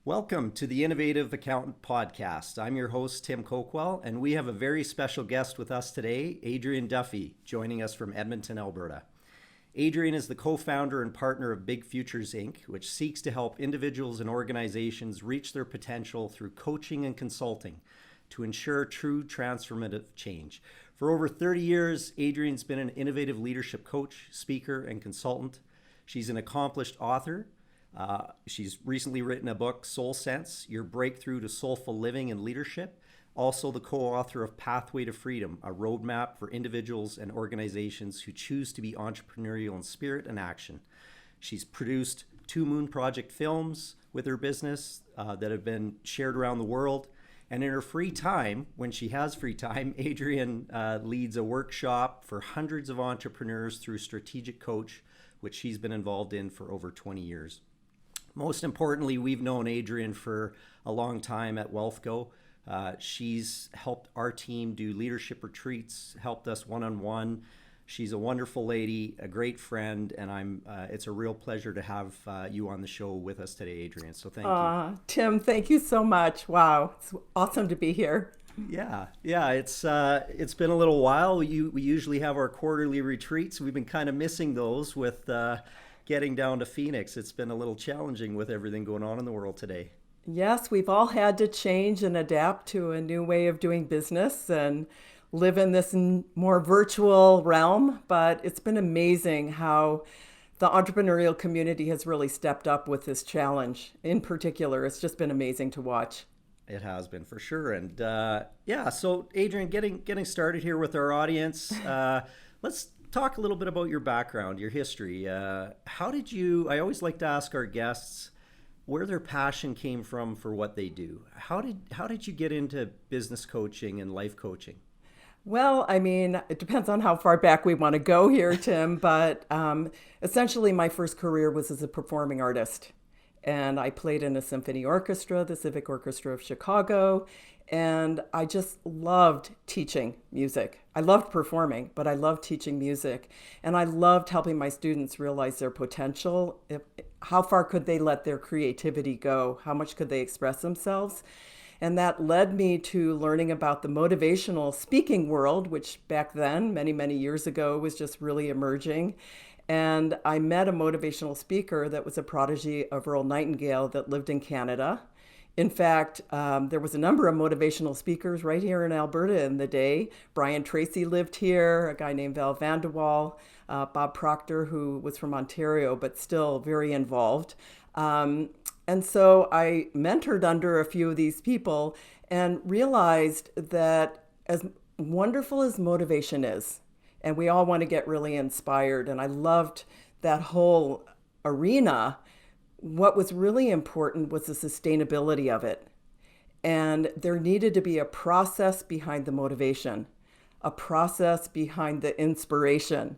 Welcome to the Innovative Accountant Podcast. I'm your host, Tim Coquell, and we have a very special guest with us today, Adrienne Duffy, joining us from Edmonton, Alberta. Adrienne is the co-founder and partner of Big Futures Inc., which seeks to help individuals and organizations reach their potential through coaching and consulting to ensure true transformative change. For over 30 years, Adrienne's been an innovative leadership coach, speaker, and consultant. She's an accomplished author. She's recently written a book, Soul Sense, Your Breakthrough to Soulful Living and Leadership. Also the co-author of Pathway to Freedom, a roadmap for individuals and organizations who choose to be entrepreneurial in spirit and action. She's produced 2 Moon Project films with her business that have been shared around the world. And in her free time, when she has free time, Adrienne leads a workshop for hundreds of entrepreneurs through Strategic Coach, which she's been involved in for over 20 years. Most importantly, we've known Adrienne for a long time at WealthGo. She's helped our team do leadership retreats, helped us one-on-one. She's a wonderful lady, a great friend, and it's a real pleasure to have you on the show with us today, Adrienne. So thank you. Tim, thank you so much. Wow, it's awesome to be here. Yeah, it's been a little while. We usually have our quarterly retreats. We've been kind of missing those with getting down to Phoenix. It's been a little challenging with everything going on in the world today. Yes, we've all had to change and adapt to a new way of doing business and live in this more virtual realm, but it's been amazing how the entrepreneurial community has really stepped up with this challenge. In particular, it's just been amazing to watch. It has been for sure. And so Adrienne, getting started here with our audience, let's talk a little bit about your background, your history. How did you, I always like to ask our guests where their passion came from for what they do. How did you get into business coaching and life coaching? Well, I mean, it depends on how far back we want to go here, Tim, but essentially my first career was as a performing artist. And I played in a symphony orchestra, the Civic Orchestra of Chicago, and I just loved teaching music. I loved performing, but I loved teaching music. And I loved helping my students realize their potential. How far could they let their creativity go? How much could they express themselves? And that led me to learning about the motivational speaking world, which back then, many, many years ago, was just really emerging. And I met a motivational speaker that was a prodigy of Earl Nightingale that lived in Canada. In fact, there was a number of motivational speakers right here in Alberta in the day. Brian Tracy lived here, a guy named Val Vandewaal, Bob Proctor, who was from Ontario, but still very involved. And so I mentored under a few of these people and realized that as wonderful as motivation is, and we all want to get really inspired, and I loved that whole arena, what was really important was the sustainability of it. And there needed to be a process behind the motivation, a process behind the inspiration.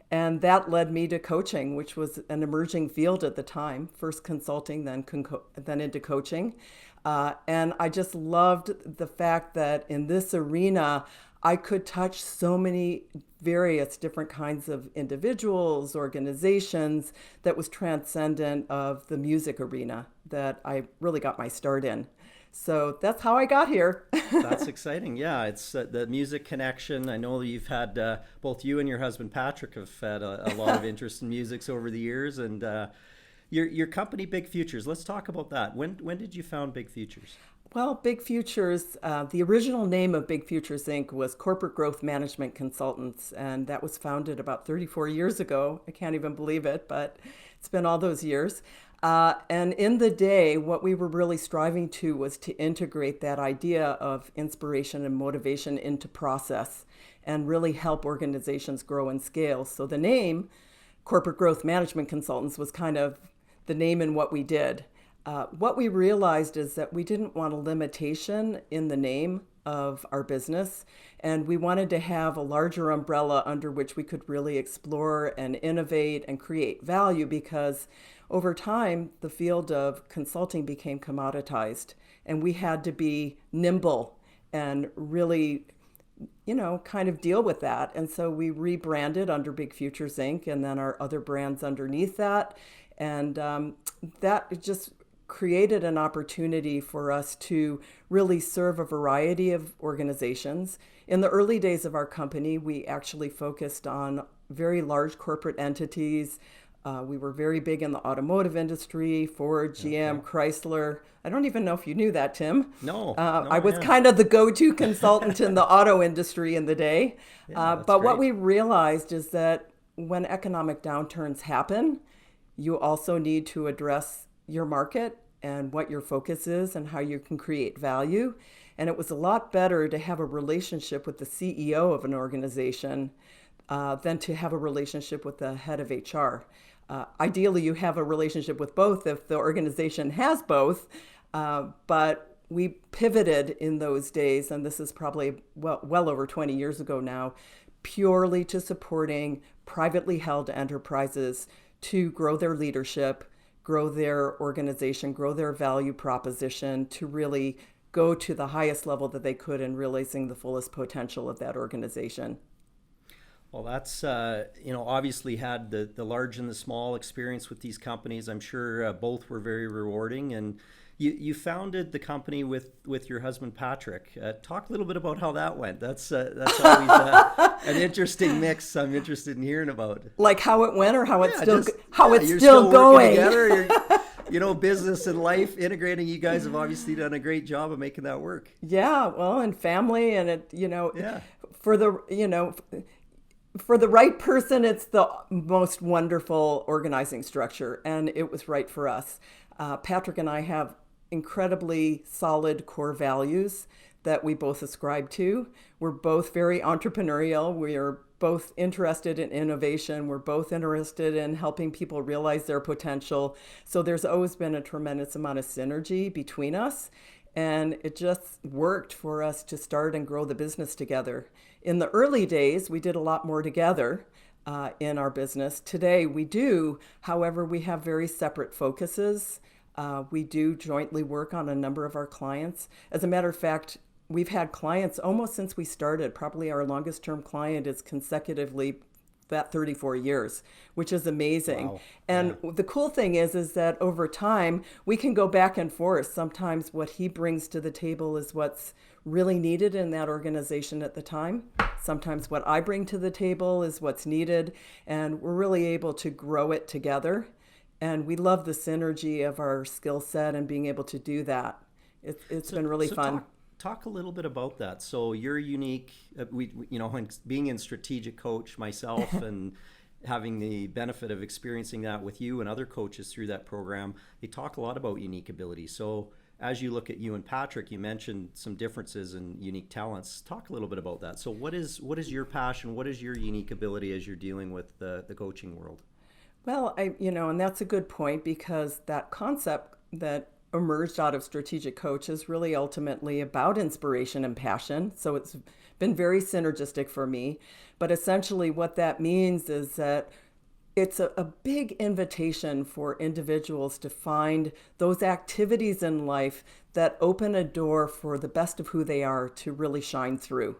And that led me to coaching, which was an emerging field at the time, first consulting, then into coaching. And I just loved the fact that in this arena, I could touch so many various different kinds of individuals, organizations, that was transcendent of the music arena that I really got my start in. So that's how I got here. That's exciting. Yeah, it's the music connection. I know you've had, both you and your husband Patrick have had a lot of interest in music over the years. And your company, Big Futures, let's talk about that. When did you found Big Futures? Well, Big Futures, the original name of Big Futures Inc. was Corporate Growth Management Consultants, and that was founded about 34 years ago. I can't even believe it, but it's been all those years. And in the day, what we were really striving to was to integrate that idea of inspiration and motivation into process and really help organizations grow and scale. So the name, Corporate Growth Management Consultants, was kind of the name in what we did. What we realized is that we didn't want a limitation in the name of our business, and we wanted to have a larger umbrella under which we could really explore and innovate and create value, because over time, the field of consulting became commoditized, and we had to be nimble and really, kind of deal with that. And so we rebranded under Big Futures Inc. and then our other brands underneath that. And that just created an opportunity for us to really serve a variety of organizations. In the early days of our company, we actually focused on very large corporate entities. We were very big in the automotive industry, Ford, GM, Chrysler. I don't even know if you knew that, Tim. No, I was kind of the go-to consultant in the auto industry in the day. But what we realized is that when economic downturns happen, you also need to address your market and what your focus is and how you can create value. And it was a lot better to have a relationship with the CEO of an organization than to have a relationship with the head of HR. Ideally, you have a relationship with both if the organization has both, but we pivoted in those days, and this is probably well over 20 years ago now, purely to supporting privately held enterprises to grow their leadership, grow their organization, grow their value proposition, to really go to the highest level that they could in realizing the fullest potential of that organization. Well, that's, obviously had the large and the small experience with these companies. I'm sure both were very rewarding. And you founded the company with your husband, Patrick. Talk a little bit about how that went. That's always an interesting mix I'm interested in hearing about. Like how it went or how it's you're still going. Together. Business and life integrating. You guys have obviously done a great job of making that work. Yeah, well, and family and for the right person, it's the most wonderful organizing structure, and it was right for us. Patrick and I have incredibly solid core values that we both ascribe to. We're both very entrepreneurial. We are both interested in innovation. We're both interested in helping people realize their potential. So there's always been a tremendous amount of synergy between us. And it just worked for us to start and grow the business together. In the early days, we did a lot more together in our business. Today, we do. However, we have very separate focuses. We do jointly work on a number of our clients. As a matter of fact, we've had clients almost since we started. Probably our longest term client is consecutively that 34 years, which is amazing. Wow. And the cool thing is that over time, we can go back and forth. Sometimes what he brings to the table is what's really needed in that organization at the time. Sometimes what I bring to the table is what's needed, and we're really able to grow it together. And we love the synergy of our skill set and being able to do that. It's been really fun. Talk a little bit about that. So you're unique. Being in strategic coach myself and having the benefit of experiencing that with you and other coaches through that program, they talk a lot about unique ability. So as you look at you and Patrick, you mentioned some differences in unique talents. Talk a little bit about that. So what is your passion? What is your unique ability as you're dealing with the coaching world? Well, and that's a good point, because that concept that emerged out of strategic coach is really ultimately about inspiration and passion. So it's been very synergistic for me. But essentially what that means is that it's a big invitation for individuals to find those activities in life that open a door for the best of who they are to really shine through.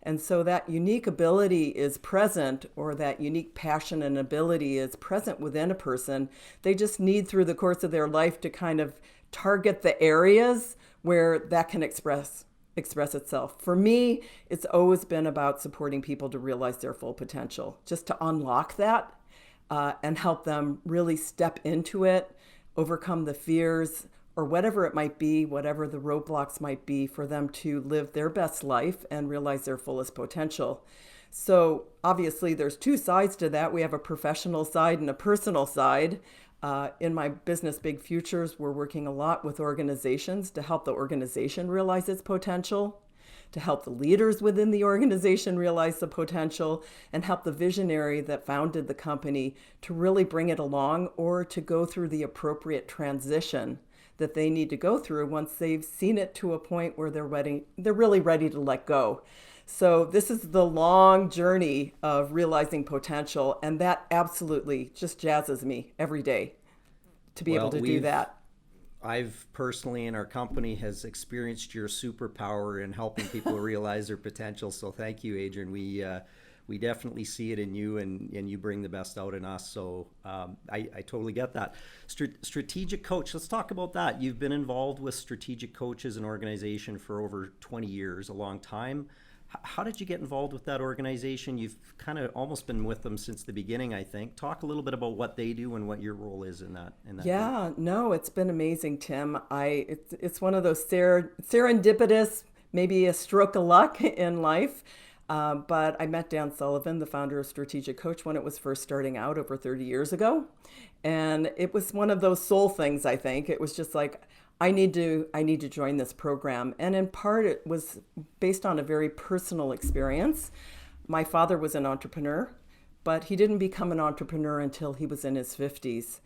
And so that unique ability is present, or that unique passion and ability is present within a person. They just need through the course of their life to kind of target the areas where that can express itself. For me, it's always been about supporting people to realize their full potential, just to unlock that and help them really step into it, overcome the fears, or whatever it might be, whatever the roadblocks might be, for them to live their best life and realize their fullest potential. So obviously there's two sides to that. We have a professional side and a personal side. In my business, Big Futures, we're working a lot with organizations to help the organization realize its potential, to help the leaders within the organization realize the potential, and help the visionary that founded the company to really bring it along, or to go through the appropriate transition that they need to go through once they've seen it to a point where they're really ready to let go. So this is the long journey of realizing potential, and that absolutely just jazzes me every day to be able to do that. I've personally, in our company, has experienced your superpower in helping people realize their potential. So thank you, Adrienne. we definitely see it in you, and you bring the best out in us. So I totally get that. Strategic coach, let's talk about that. You've been involved with Strategic Coach as an organization for over 20 years, a long time. How did you get involved with that organization? You've kind of almost been with them since the beginning, I think. Talk a little bit about what they do and what your role is in that. Yeah, no, it's been amazing, Tim. It's one of those serendipitous, maybe a stroke of luck in life. But I met Dan Sullivan, the founder of Strategic Coach, when it was first starting out over 30 years ago. And it was one of those soul things, I think. It was just like, I need to join this program. And in part, it was based on a very personal experience. My father was an entrepreneur, but he didn't become an entrepreneur until he was in his 50s.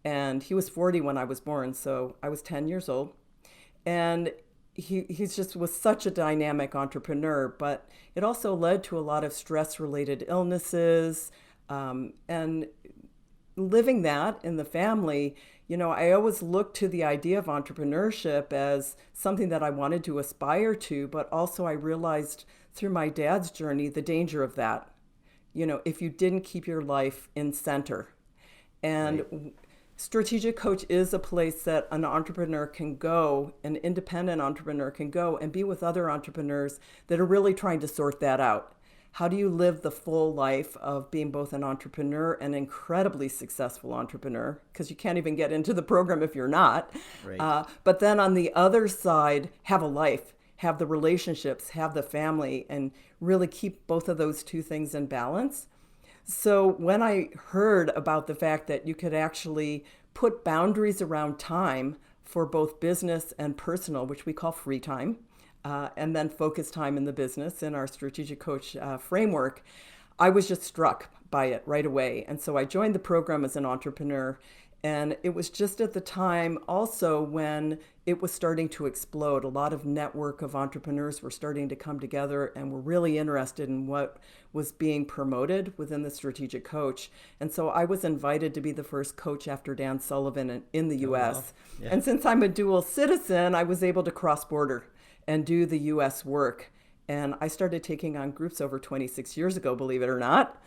And he was 40 when I was born, so I was 10 years old. And he's just was such a dynamic entrepreneur, but it also led to a lot of stress-related illnesses, and living that in the family. I always looked to the idea of entrepreneurship as something that I wanted to aspire to, but also I realized through my dad's journey the danger of that. If you didn't keep your life in center. And right. Strategic Coach is a place that an entrepreneur can go, an independent entrepreneur can go and be with other entrepreneurs that are really trying to sort that out. How do you live the full life of being both an entrepreneur and an incredibly successful entrepreneur? Because you can't even get into the program if you're not. Right. But then on the other side, have a life, have the relationships, have the family, and really keep both of those two things in balance. So when I heard about the fact that you could actually put boundaries around time for both business and personal, which we call free time, and then focus time in the business in our Strategic Coach framework, I was just struck by it right away. And so I joined the program as an entrepreneur. And it was just at the time also when it was starting to explode. A lot of network of entrepreneurs were starting to come together and were really interested in what was being promoted within the Strategic Coach. And so I was invited to be the first coach after Dan Sullivan in the U.S. Wow. Yeah. And since I'm a dual citizen, I was able to cross border and do the U.S. work. And I started taking on groups over 26 years ago, believe it or not.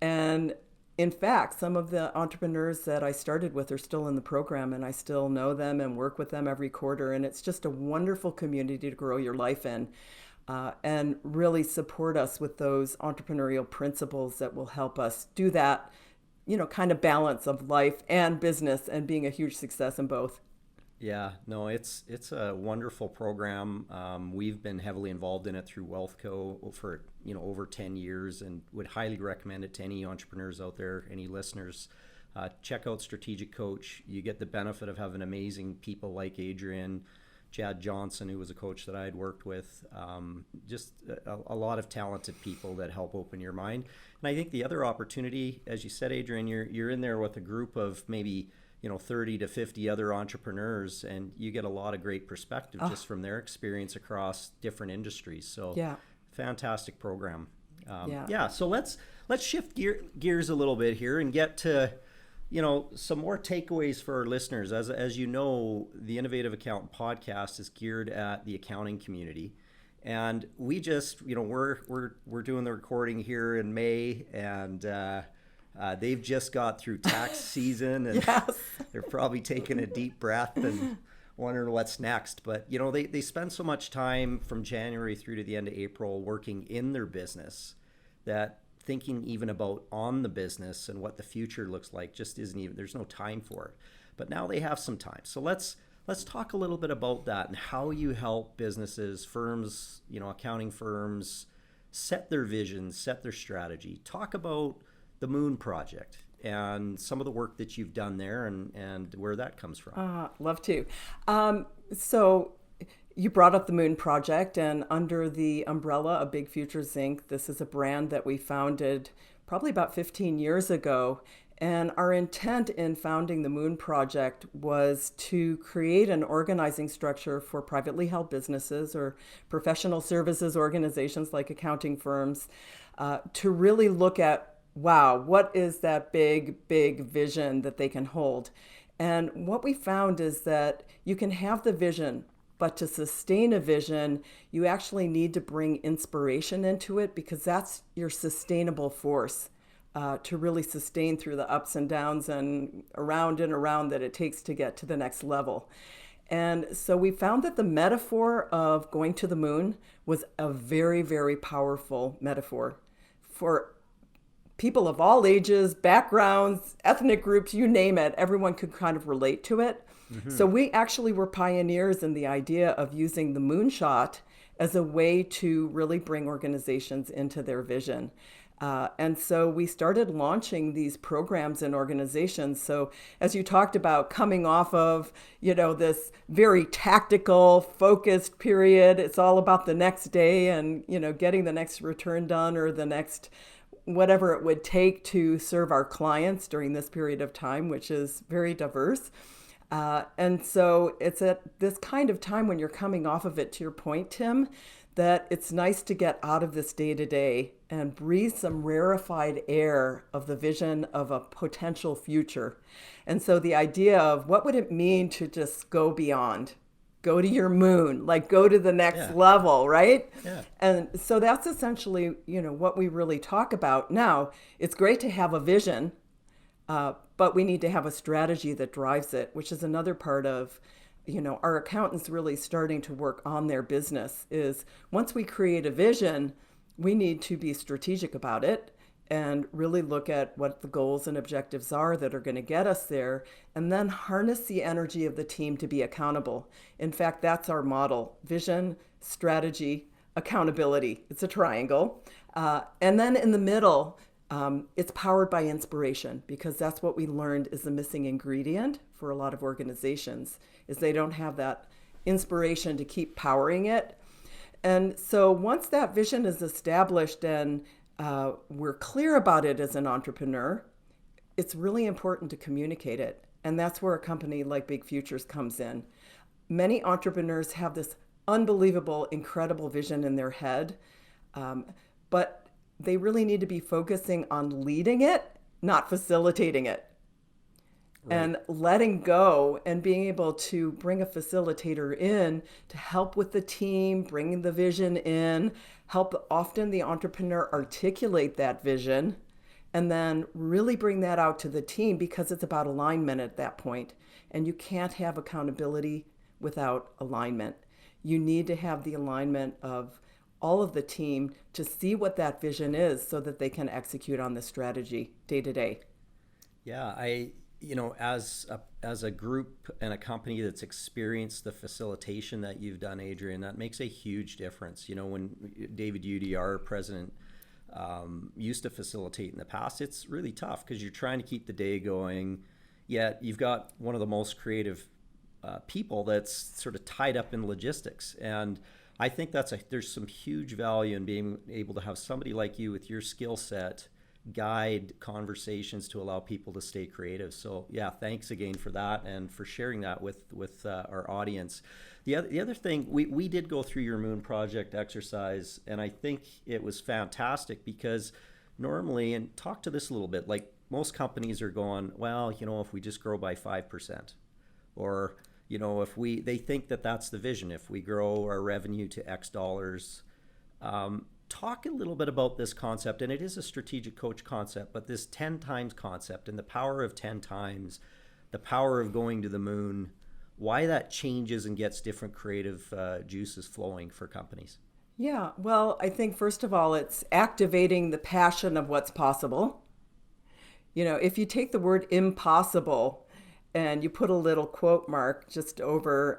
And in fact, some of the entrepreneurs that I started with are still in the program, and I still know them and work with them every quarter. And it's just a wonderful community to grow your life in, and really support us with those entrepreneurial principles that will help us do that, kind of balance of life and business and being a huge success in both. Yeah, no, it's a wonderful program. We've been heavily involved in it through WealthCo for over 10 years, and would highly recommend it to any entrepreneurs out there, any listeners. Check out Strategic Coach. You get the benefit of having amazing people like Adrienne, Chad Johnson, who was a coach that I had worked with. Just a lot of talented people that help open your mind. And I think the other opportunity, as you said, Adrienne, you're in there with a group of maybe 30 to 50 other entrepreneurs, and you get a lot of great perspective just from their experience across different industries. So yeah, fantastic program. Yeah. So let's shift gears a little bit here and get to some more takeaways for our listeners. As you know, the Innovative Accountant podcast is geared at the accounting community, and we just we're doing the recording here in May, and they've just got through tax season, and yes. They're probably taking a deep breath and wondering what's next. But they spend so much time from January through to the end of April working in their business that thinking even about on the business and what the future looks like just isn't even, there's no time for it. But now they have some time. So let's talk a little bit about that and how you help businesses, firms, accounting firms set their vision, set their strategy. Talk about the Moon Project and some of the work that you've done there and where that comes from. Love to. So you brought up the Moon Project, and under the umbrella of Big Futures Inc., this is a brand that we founded probably about 15 years ago. And our intent in founding the Moon Project was to create an organizing structure for privately held businesses or professional services organizations like accounting firms, to really look at, wow, what is that big vision that they can hold? And what we found is that you can have the vision, But to sustain a vision, you actually need to bring inspiration into it, because that's your sustainable force to really sustain through the ups and downs and around that it takes to get to the next level. And so we found that the metaphor of going to the moon was a very, very powerful metaphor for people of all ages, backgrounds, ethnic groups, you name it. Everyone could kind of relate to it. So we actually were pioneers in the idea of using the moonshot as a way to really bring organizations into their vision. And so we started launching these programs in organizations. So as you talked about, coming off of, this very tactical, focused period, it's all about the next day and, getting the next return done or the next whatever it would take to serve our clients during this period of time, which is very diverse. And so it's at this kind of time when you're coming off of it, to your point, Tim, that it's nice to get out of this day to day and breathe some rarefied air of the vision of a potential future. And so the idea of what would it mean to just go beyond, go to your moon, like go to the next level, right? Yeah. And so that's essentially, what we really talk about. Now, it's great to have a vision, but we need to have a strategy that drives it, which is another part of, our accountants really starting to work on their business. Is once we create a vision, we need to be strategic about it and really look at what the goals and objectives are that are going to get us there, and then harness the energy of the team to be accountable. In fact, that's our model: vision, strategy, accountability. It's a triangle. And then in the middle, it's powered by inspiration, because that's what we learned is the missing ingredient for a lot of organizations, is they don't have that inspiration to keep powering it. And so once that vision is established and we're clear about it as an entrepreneur, it's really important to communicate it. And that's where a company like Big Futures comes in. Many entrepreneurs have this unbelievable, incredible vision in their head, but they really need to be focusing on leading it, not facilitating it. Right. And letting go and being able to bring a facilitator in to help with the team, bringing the vision in, help often the entrepreneur articulate that vision, and then really bring that out to the team, because it's about alignment at that point. And you can't have accountability without alignment. You need to have the alignment of all of the team to see what that vision is so that they can execute on the strategy day to day. Yeah, as a group and a company that's experienced the facilitation that you've done, Adrienne, that makes a huge difference. When David Udy, our president, used to facilitate in the past, it's really tough because you're trying to keep the day going, yet you've got one of the most creative people that's sort of tied up in logistics. And I think there's some huge value in being able to have somebody like you with your skill set guide conversations to allow people to stay creative. So yeah, thanks again for that and for sharing that with our audience. The other thing, we did go through your Moon Project exercise, and I think it was fantastic because normally, and talk to this a little bit, like most companies are going, well, if we just grow by 5%, or they think that that's the vision. If we grow our revenue to X dollars, talk a little bit about this concept, and it is a strategic coach concept, but this 10 times concept and the power of 10 times, the power of going to the moon, why that changes and gets different creative juices flowing for companies. Yeah, well, I think first of all, it's activating the passion of what's possible. If you take the word impossible and you put a little quote mark just over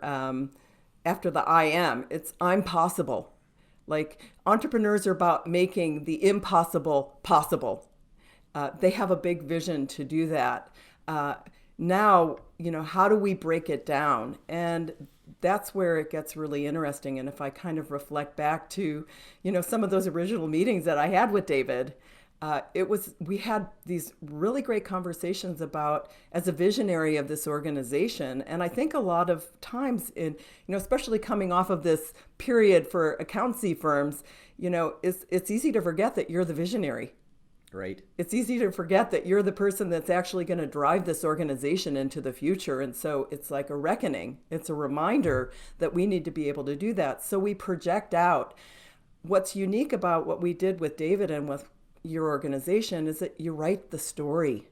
after the I am, it's I'm possible. Like, entrepreneurs are about making the impossible possible. They have a big vision to do that. Now, how do we break it down? And that's where it gets really interesting. And if I kind of reflect back to, some of those original meetings that I had with David, we had these really great conversations about, as a visionary of this organization. And I think a lot of times especially coming off of this period for accountancy firms, it's easy to forget that you're the visionary. Right. It's easy to forget that you're the person that's actually going to drive this organization into the future. And so it's like a reckoning. It's a reminder that we need to be able to do that. So we project out. What's unique about what we did with David and with your organization is that you write the story.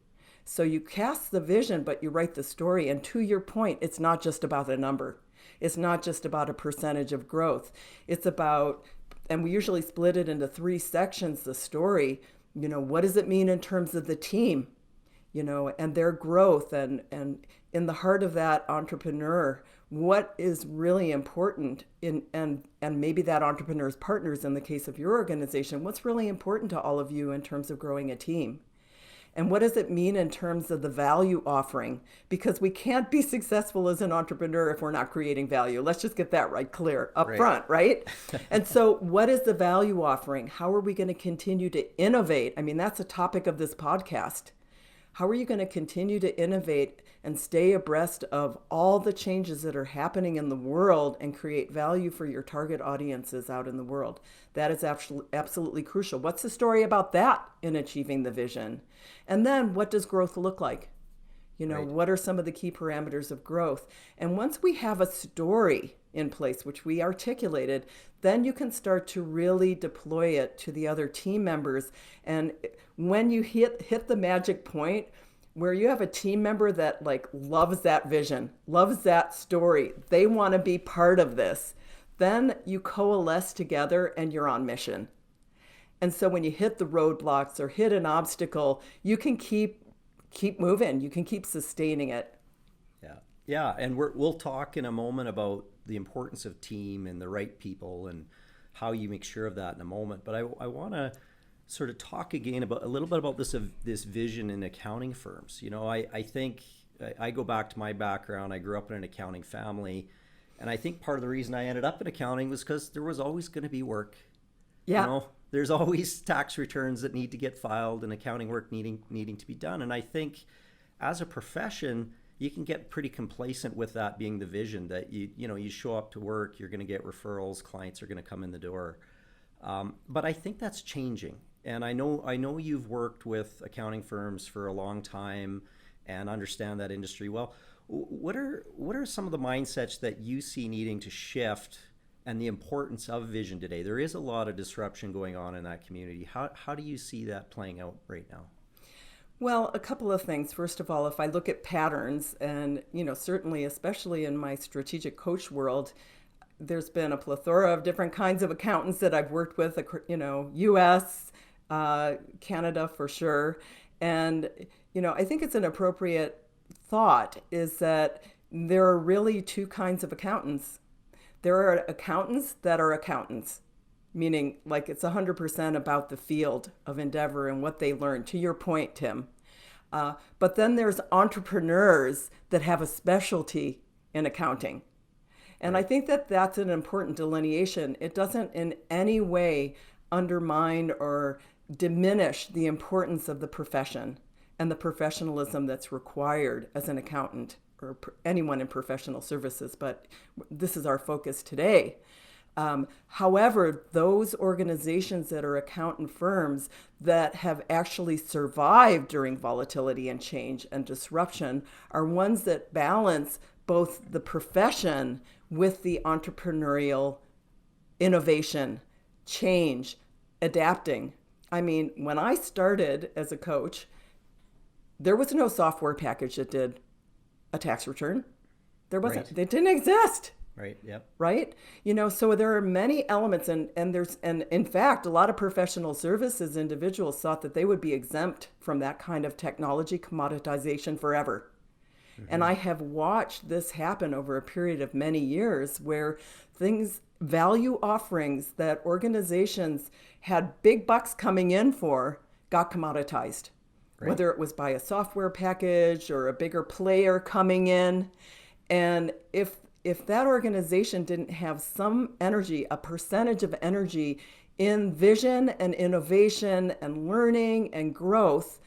So you cast the vision, but you write the story. And to your point, it's not just about a number. It's not just about a percentage of growth. It's about, and we usually split it into 3 sections, the story. What does it mean in terms of the team, and their growth, and in the heart of that entrepreneur, what is really important and maybe that entrepreneur's partners in the case of your organization, what's really important to all of you in terms of growing a team? And what does it mean in terms of the value offering? Because we can't be successful as an entrepreneur if we're not creating value. Let's just get that right clear up front, right? And so what is the value offering? How are we going to continue to innovate? I mean, that's a topic of this podcast. How are you going to continue to innovate and stay abreast of all the changes that are happening in the world and create value for your target audiences out in the world? That is absolutely crucial. What's the story about that in achieving the vision? And then what does growth look like? Right. What are some of the key parameters of growth? And once we have a story in place, which we articulated, then you can start to really deploy it to the other team members. And when you hit the magic point where you have a team member that loves that vision, loves that story, they want to be part of this, then you coalesce together and you're on mission. And so when you hit the roadblocks or hit an obstacle, you can keep moving. You can keep sustaining it. Yeah. And we'll talk in a moment about the importance of team and the right people and how you make sure of that in a moment. But I want to sort of talk again about a little bit about this vision in accounting firms. I think I go back to my background. I grew up in an accounting family, and I think part of the reason I ended up in accounting was because there was always going to be work. Yeah. There's always tax returns that need to get filed and accounting work needing to be done. And I think as a profession, you can get pretty complacent with that being the vision that you show up to work, you're going to get referrals, clients are going to come in the door. But I think that's changing. And I know you've worked with accounting firms for a long time and understand that industry well. What are some of the mindsets that you see needing to shift and the importance of vision today? There is a lot of disruption going on in that community. How do you see that playing out right now? Well, a couple of things. First of all, if I look at patterns, and certainly, especially in my strategic coach world, there's been a plethora of different kinds of accountants that I've worked with, U.S., Canada for sure. And, I think it's an appropriate thought is that there are really 2 kinds of accountants. There are accountants that are accountants, meaning it's 100% about the field of endeavor and what they learn, to your point, Tim. But then there's entrepreneurs that have a specialty in accounting. And I think that that's an important delineation. It doesn't in any way undermine or diminish the importance of the profession and the professionalism that's required as an accountant or anyone in professional services, but this is our focus today. However, those organizations that are accountant firms that have actually survived during volatility and change and disruption are ones that balance both the profession with the entrepreneurial innovation, change, adapting. I mean, when I started as a coach, there was no software package that did a tax return. There wasn't. Right. They didn't exist. Right. Yep. Right. So there are many elements, and in fact, a lot of professional services individuals thought that they would be exempt from that kind of technology commoditization forever. Mm-hmm. And I have watched this happen over a period of many years where value offerings that organizations had big bucks coming in for got commoditized. Right. Whether it was by a software package or a bigger player coming in. And if that organization didn't have some energy, a percentage of energy in vision and innovation and learning and growth,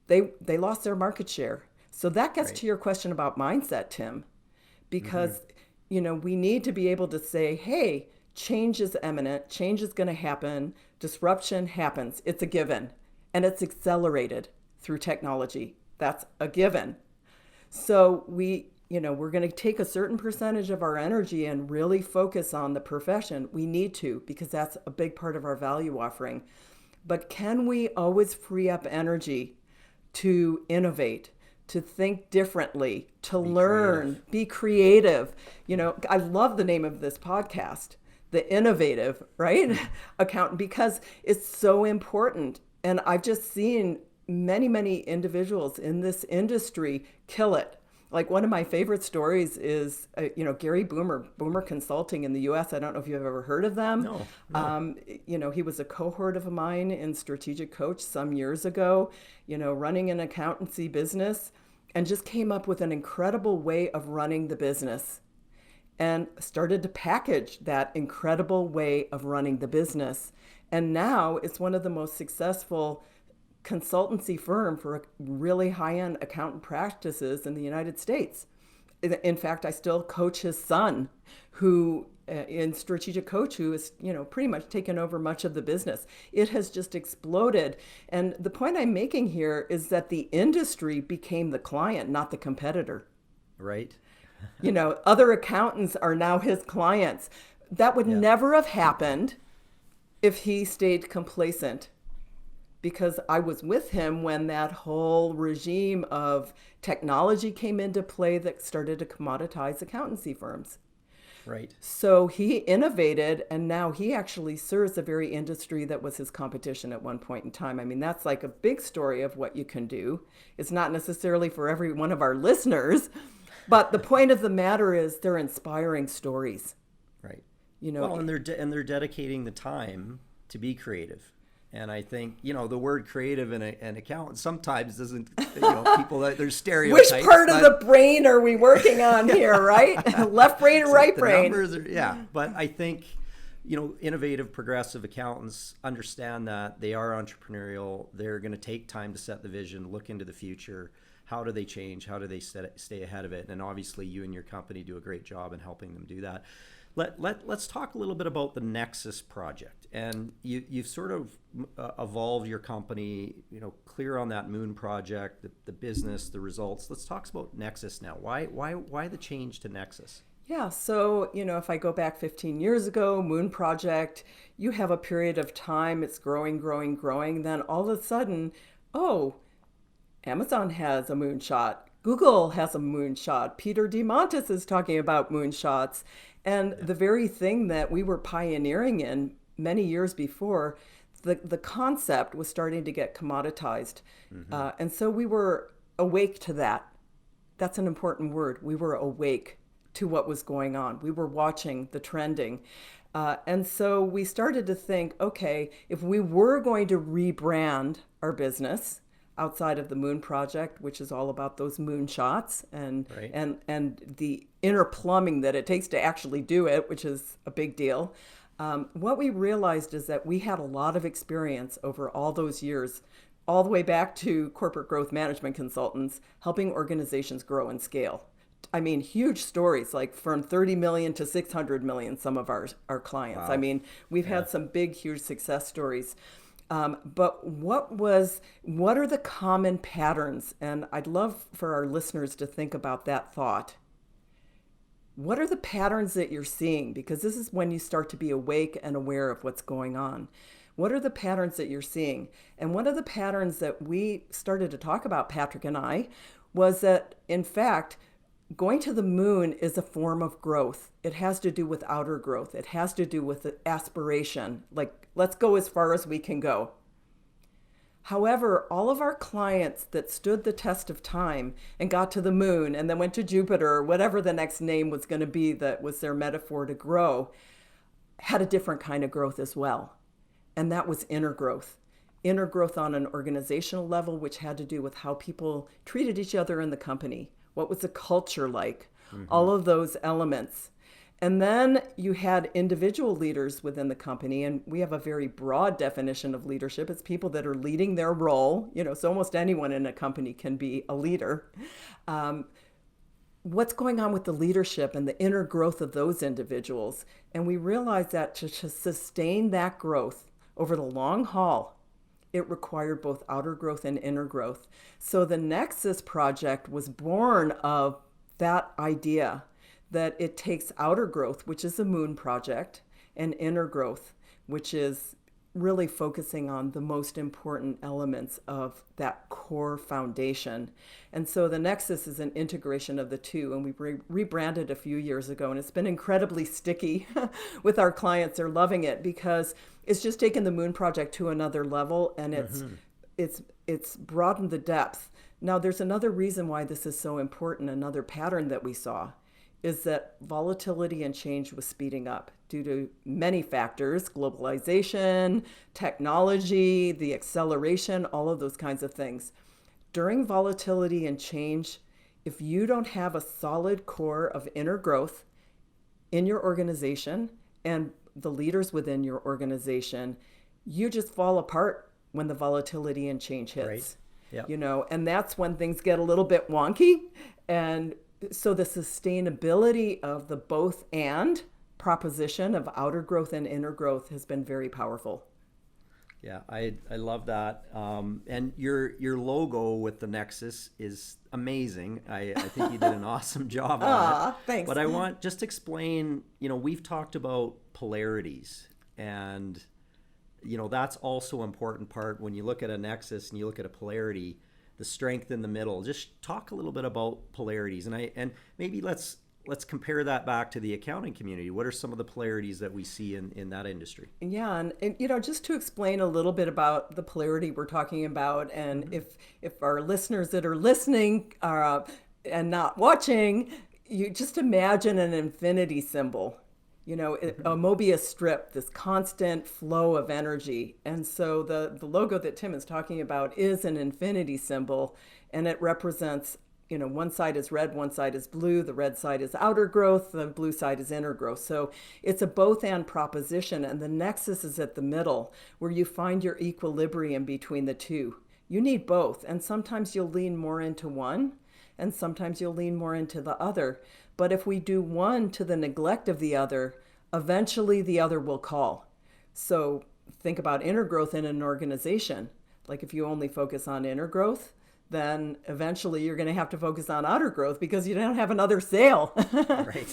they lost their market share. So that gets to your question about mindset, Tim, because we need to be able to say, hey, change is imminent, change is going to happen, disruption happens, it's a given. and it's accelerated through technology. That's a given. So we're going to take a certain percentage of our energy and really focus on the profession. We need to, because that's a big part of our value offering. But can we always free up energy to innovate, to think differently, to learn, be creative? I love the name of this podcast, The Innovative, right? Accountant, because it's so important. And I've just seen many, many individuals in this industry kill it. Like one of my favorite stories is, Gary Boomer Consulting in the U.S. I don't know if you've ever heard of them. No. He was a cohort of mine in Strategic Coach some years ago, running an accountancy business, and just came up with an incredible way of running the business and started to package that incredible way of running the business. And now it's one of the most successful consultancy firm for really high-end accountant practices in the United States. In fact, I still coach his son, who in Strategic Coach, who is pretty much taken over much of the business. It has just exploded. And the point I'm making here is that the industry became the client, not the competitor. Right. Other accountants are now his clients. That would never have happened if he stayed complacent, because I was with him when that whole regime of technology came into play that started to commoditize accountancy firms. Right. So he innovated, and now he actually serves the very industry that was his competition at one point in time. I mean, that's like a big story of what you can do. It's not necessarily for every one of our listeners, but the point of the matter is they're inspiring stories. Right. And they're dedicating the time to be creative. And I think, the word creative and accountant sometimes doesn't, people, there's stereotypes. Which part of the brain are we working on here, right? Left brain or right brain? But I think, innovative, progressive accountants understand that they are entrepreneurial. They're going to take time to set the vision, look into the future. How do they change? How do they stay ahead of it? And obviously you and your company do a great job in helping them do that. Let's talk a little bit about the Nexus Project. And you've sort of evolved your company, clear on that moon project, the business, the results. Let's talk about Nexus now. Why the change to Nexus? Yeah, so, if I go back 15 years ago, Moon Project, you have a period of time, it's growing. Then all of a sudden, Amazon has a moonshot. Google has a moonshot. Peter DeMontis is talking about moonshots. And the very thing that we were pioneering in many years before, the concept was starting to get commoditized. And so we were awake to that. That's an important word. We were awake to what was going on. We were watching the trending. And so we started to think, okay, if we were going to rebrand our business outside of the Moon Project, which is all about those moonshots and the inner plumbing that it takes to actually do it, which is a big deal. What we realized is that we had a lot of experience over all those years, all the way back to corporate growth management consultants, helping organizations grow and scale. I mean, huge stories, like from 30 million to 600 million, some of our clients. Wow. I mean, we've had some big, huge success stories. But what are the common patterns? And I'd love for our listeners to think about that thought. What are the patterns that you're seeing? Because this is when you start to be awake and aware of what's going on. What are the patterns that you're seeing? And one of the patterns that we started to talk about, Patrick and I, was that, in fact, going to the moon is a form of growth. It has to do with outer growth. It has to do with the aspiration, like, let's go as far as we can go. However, all of our clients that stood the test of time and got to the moon and then went to Jupiter, or whatever the next name was going to be that was their metaphor to grow, had a different kind of growth as well. And that was inner growth. Inner growth on an organizational level, which had to do with how people treated each other in the company. What was the culture like? All of those elements. And then you had individual leaders within the company, and we have a very broad definition of leadership. It's people that are leading their role. So almost anyone in a company can be a leader. What's going on with the leadership and the inner growth of those individuals? And we realized that to sustain that growth over the long haul, it required both outer growth and inner growth. So the Nexus Project was born of that idea that it takes outer growth, which is the Moon Project, and inner growth, which is really focusing on the most important elements of that core foundation. And so the Nexus is an integration of the two, and we rebranded a few years ago, and it's been incredibly sticky with our clients. They're loving it because it's just taken the Moon Project to another level, and it's broadened the depth. Now, there's another reason why this is so important, another pattern that we saw, is that volatility and change was speeding up due to many factors: globalization, technology, the acceleration, all of those kinds of things. During volatility and change, if you don't have a solid core of inner growth in your organization and the leaders within your organization, you just fall apart when the volatility and change hits. Right. Yep. You know, and that's when things get a little bit wonky. And so the sustainability of the both and proposition of outer growth and inner growth has been very powerful. Yeah, I love that. And your logo with the Nexus is amazing. I think you did an awesome job on it. Thanks. But I want just explain, we've talked about polarities, and that's also an important part when you look at a Nexus and you look at a polarity, the strength in the middle. Just talk a little bit about polarities, and maybe let's compare that back to the accounting community. What are some of the polarities that we see in that industry? Yeah, and just to explain a little bit about the polarity we're talking about, and if our listeners that are listening and not watching, you just imagine an infinity symbol. A Mobius strip, this constant flow of energy. And so the logo that Tim is talking about is an infinity symbol, and it represents, one side is red, one side is blue, the red side is outer growth, the blue side is inner growth. So it's a both and proposition, and the Nexus is at the middle where you find your equilibrium between the two. You need both, and sometimes you'll lean more into one, and sometimes you'll lean more into the other. But if we do one to the neglect of the other, eventually the other will call. So think about inner growth in an organization. Like if you only focus on inner growth, then eventually you're going to have to focus on outer growth because you don't have another sale. Right.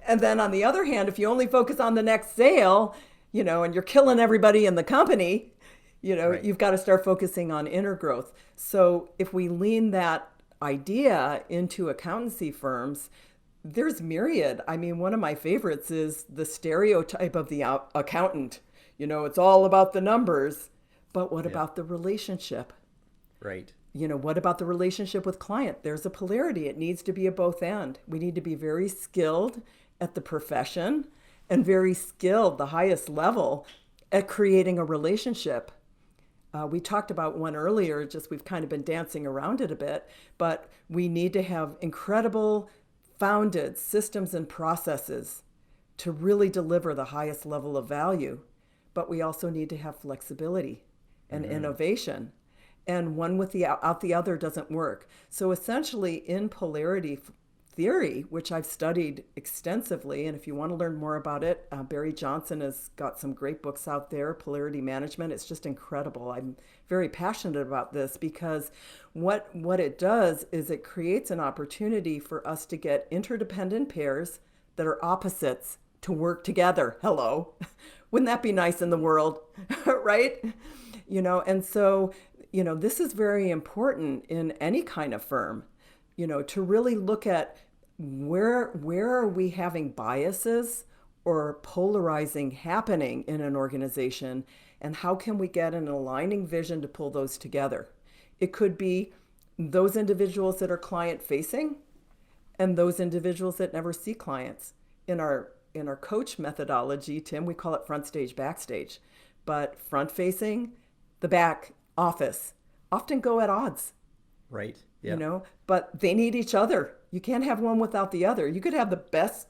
And then on the other hand, if you only focus on the next sale, and you're killing everybody in the company, Right. You've got to start focusing on inner growth. So if we lean that idea into accountancy firms, there's myriad. I mean, one of my favorites is the stereotype of the accountant. It's all about the numbers, but what about the relationship? Right. What about the relationship with client? There's a polarity. It needs to be a both and. We need to be very skilled at the profession and very skilled, the highest level, at creating a relationship. We talked about one earlier, just we've kind of been dancing around it a bit, but we need to have incredible founded systems and processes to really deliver the highest level of value. But we also need to have flexibility and innovation. And one without the other doesn't work. So essentially in polarity theory, which I've studied extensively, and if you want to learn more about it, Barry Johnson has got some great books out there, Polarity Management. It's just incredible. I'm very passionate about this because what it does is it creates an opportunity for us to get interdependent pairs that are opposites to work together. Hello. Wouldn't that be nice in the world, right? And so, this is very important in any kind of firm, to really look at where are we having biases or polarizing happening in an organization, and how can we get an aligning vision to pull those together? It could be those individuals that are client facing and those individuals that never see clients. In our coach methodology, Tim, we call it front stage, backstage, but front facing, the back office often go at odds. Right. Yeah. But they need each other. You can't have one without the other. You could have the best,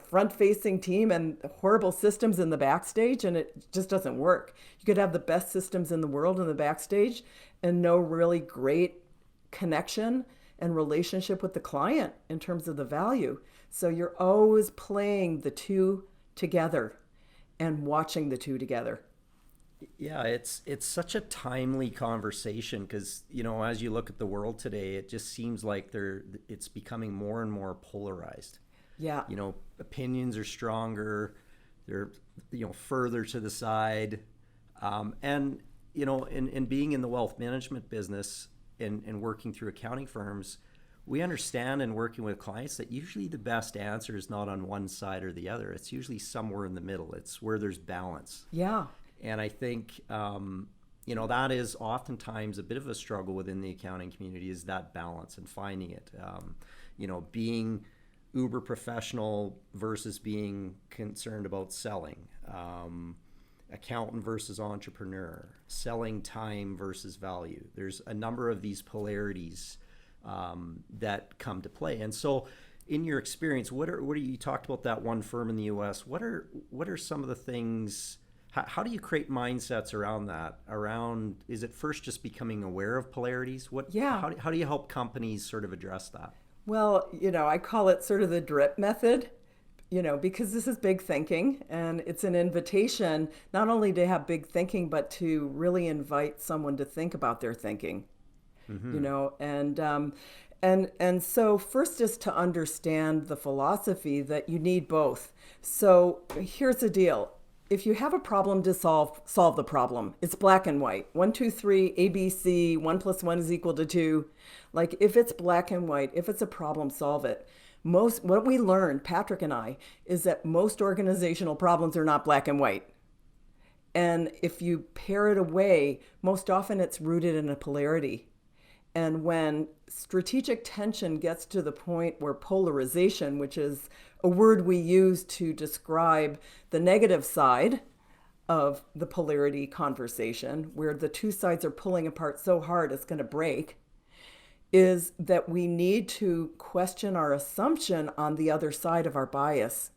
front-facing team and horrible systems in the backstage, and it just doesn't work. You could have the best systems in the world in the backstage and no really great connection and relationship with the client in terms of the value. So you're always playing the two together and watching the two together. Yeah, it's such a timely conversation because, as you look at the world today, it just seems like it's becoming more and more polarized. Yeah. Opinions are stronger, they're further to the side, and in being in the wealth management business and working through accounting firms, we understand in working with clients that usually the best answer is not on one side or the other. It's usually somewhere in the middle. It's where there's balance. Yeah. And I think, that is oftentimes a bit of a struggle within the accounting community, is that balance and finding it. Being uber professional versus being concerned about selling, accountant versus entrepreneur, selling time versus value. There's a number of these polarities that come to play. And so, in your experience, what are you talked about that one firm in the U.S. What are some of the things? How do you create mindsets around that? Is it first just becoming aware of polarities? Yeah. How do you help companies sort of address that? Well, I call it sort of the drip method, because this is big thinking, and it's an invitation not only to have big thinking, but to really invite someone to think about their thinking, and so first is to understand the philosophy that you need both. So here's the deal. If you have a problem to solve the problem. It's black and white. 1, 2, 3, ABC, 1 + 1 = 2. Like, if it's black and white, if it's a problem, solve it. What we learned, Patrick and I, is that most organizational problems are not black and white. And if you pare it away, most often it's rooted in a polarity. And when strategic tension gets to the point where polarization, which is a word we use to describe the negative side of the polarity conversation, where the two sides are pulling apart so hard it's going to break, is that we need to question our assumption on the other side of our bias.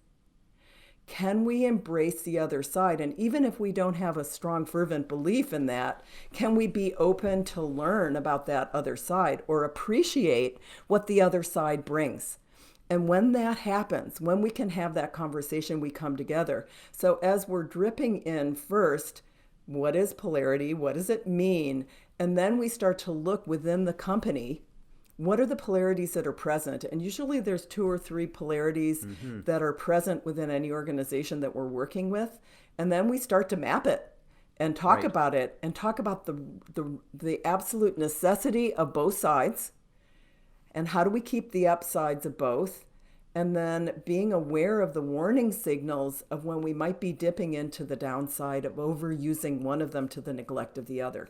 Can we embrace the other side? And even if we don't have a strong, fervent belief in that, can we be open to learn about that other side or appreciate what the other side brings? And when that happens, when we can have that conversation, we come together. So as we're dripping in first, what is polarity? What does it mean? And then we start to look within the company. What are the polarities that are present? And usually there's 2 or 3 polarities that are present within any organization that we're working with. And then we start to map it and talk about it and talk about the absolute necessity of both sides and how do we keep the upsides of both. And then being aware of the warning signals of when we might be dipping into the downside of overusing one of them to the neglect of the other.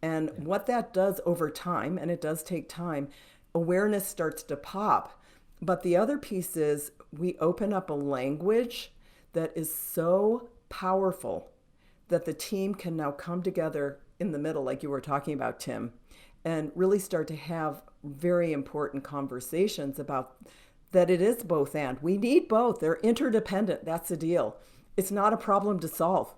And what that does over time, and it does take time, awareness starts to pop. But the other piece is we open up a language that is so powerful that the team can now come together in the middle, like you were talking about, Tim, and really start to have very important conversations about that it is both and. We need both. They're interdependent. That's the deal. It's not a problem to solve.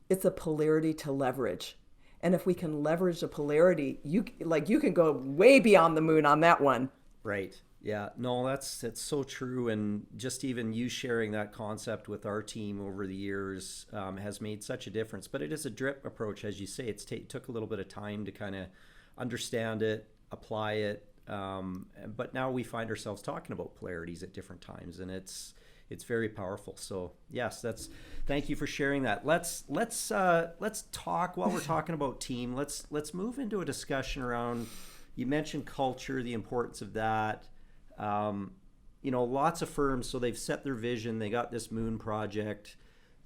It's a polarity to leverage. And if we can leverage the polarity, you can go way beyond the moon on that one. Right. Yeah. No, that's so true. And just even you sharing that concept with our team over the years has made such a difference. But it is a drip approach, as you say. It took a little bit of time to kind of understand it, apply it. But now we find ourselves talking about polarities at different times, and it's very powerful. So yes, thank you for sharing that. Let's talk while we're talking about team. Let's move into a discussion around. You mentioned culture, the importance of that. Lots of firms, so they've set their vision. They got this moon project.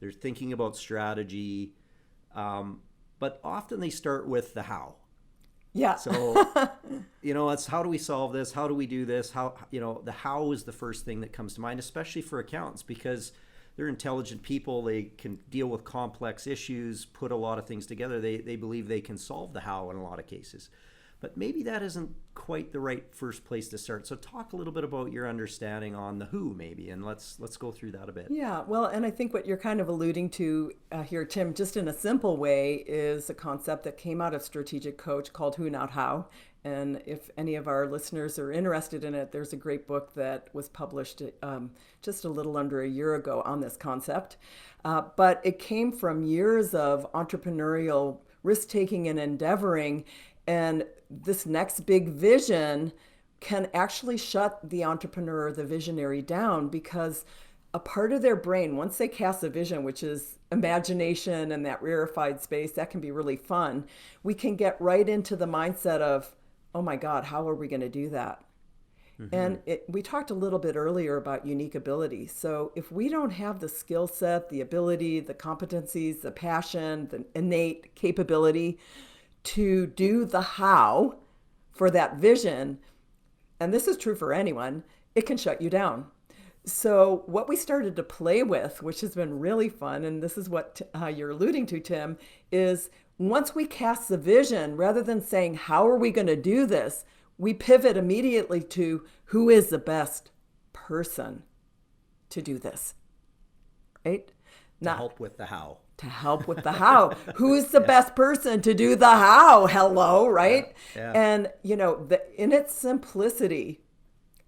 They're thinking about strategy, but often they start with the how. Yeah. So, it's how do we solve this? How do we do this? The how is the first thing that comes to mind, especially for accountants, because they're intelligent people. They can deal with complex issues, put a lot of things together. They believe they can solve the how in a lot of cases. But maybe that isn't quite the right first place to start. So talk a little bit about your understanding on the who, maybe, and let's go through that a bit. Yeah, well, and I think what you're kind of alluding to here, Tim, just in a simple way, is a concept that came out of Strategic Coach called Who Not How. And if any of our listeners are interested in it, there's a great book that was published just a little under a year ago on this concept. But it came from years of entrepreneurial risk-taking and endeavoring. And this next big vision can actually shut the entrepreneur or the visionary down, because a part of their brain, once they cast a vision, which is imagination and that rarefied space, that can be really fun. We can get right into the mindset of, oh my God, how are we going to do that? And we talked a little bit earlier about unique ability. So if we don't have the skill set, the ability, the competencies, the passion, the innate capability to do the how for that vision, and this is true for anyone, it can shut you down. So what we started to play with, which has been really fun, and this is what you're alluding to, Tim, is once we cast the vision, rather than saying, how are we going to do this? We pivot immediately to who is the best person to do this, right? To help with the how. To help with the how. Who is the best person to do the how? Hello, right? Yeah. And, in its simplicity,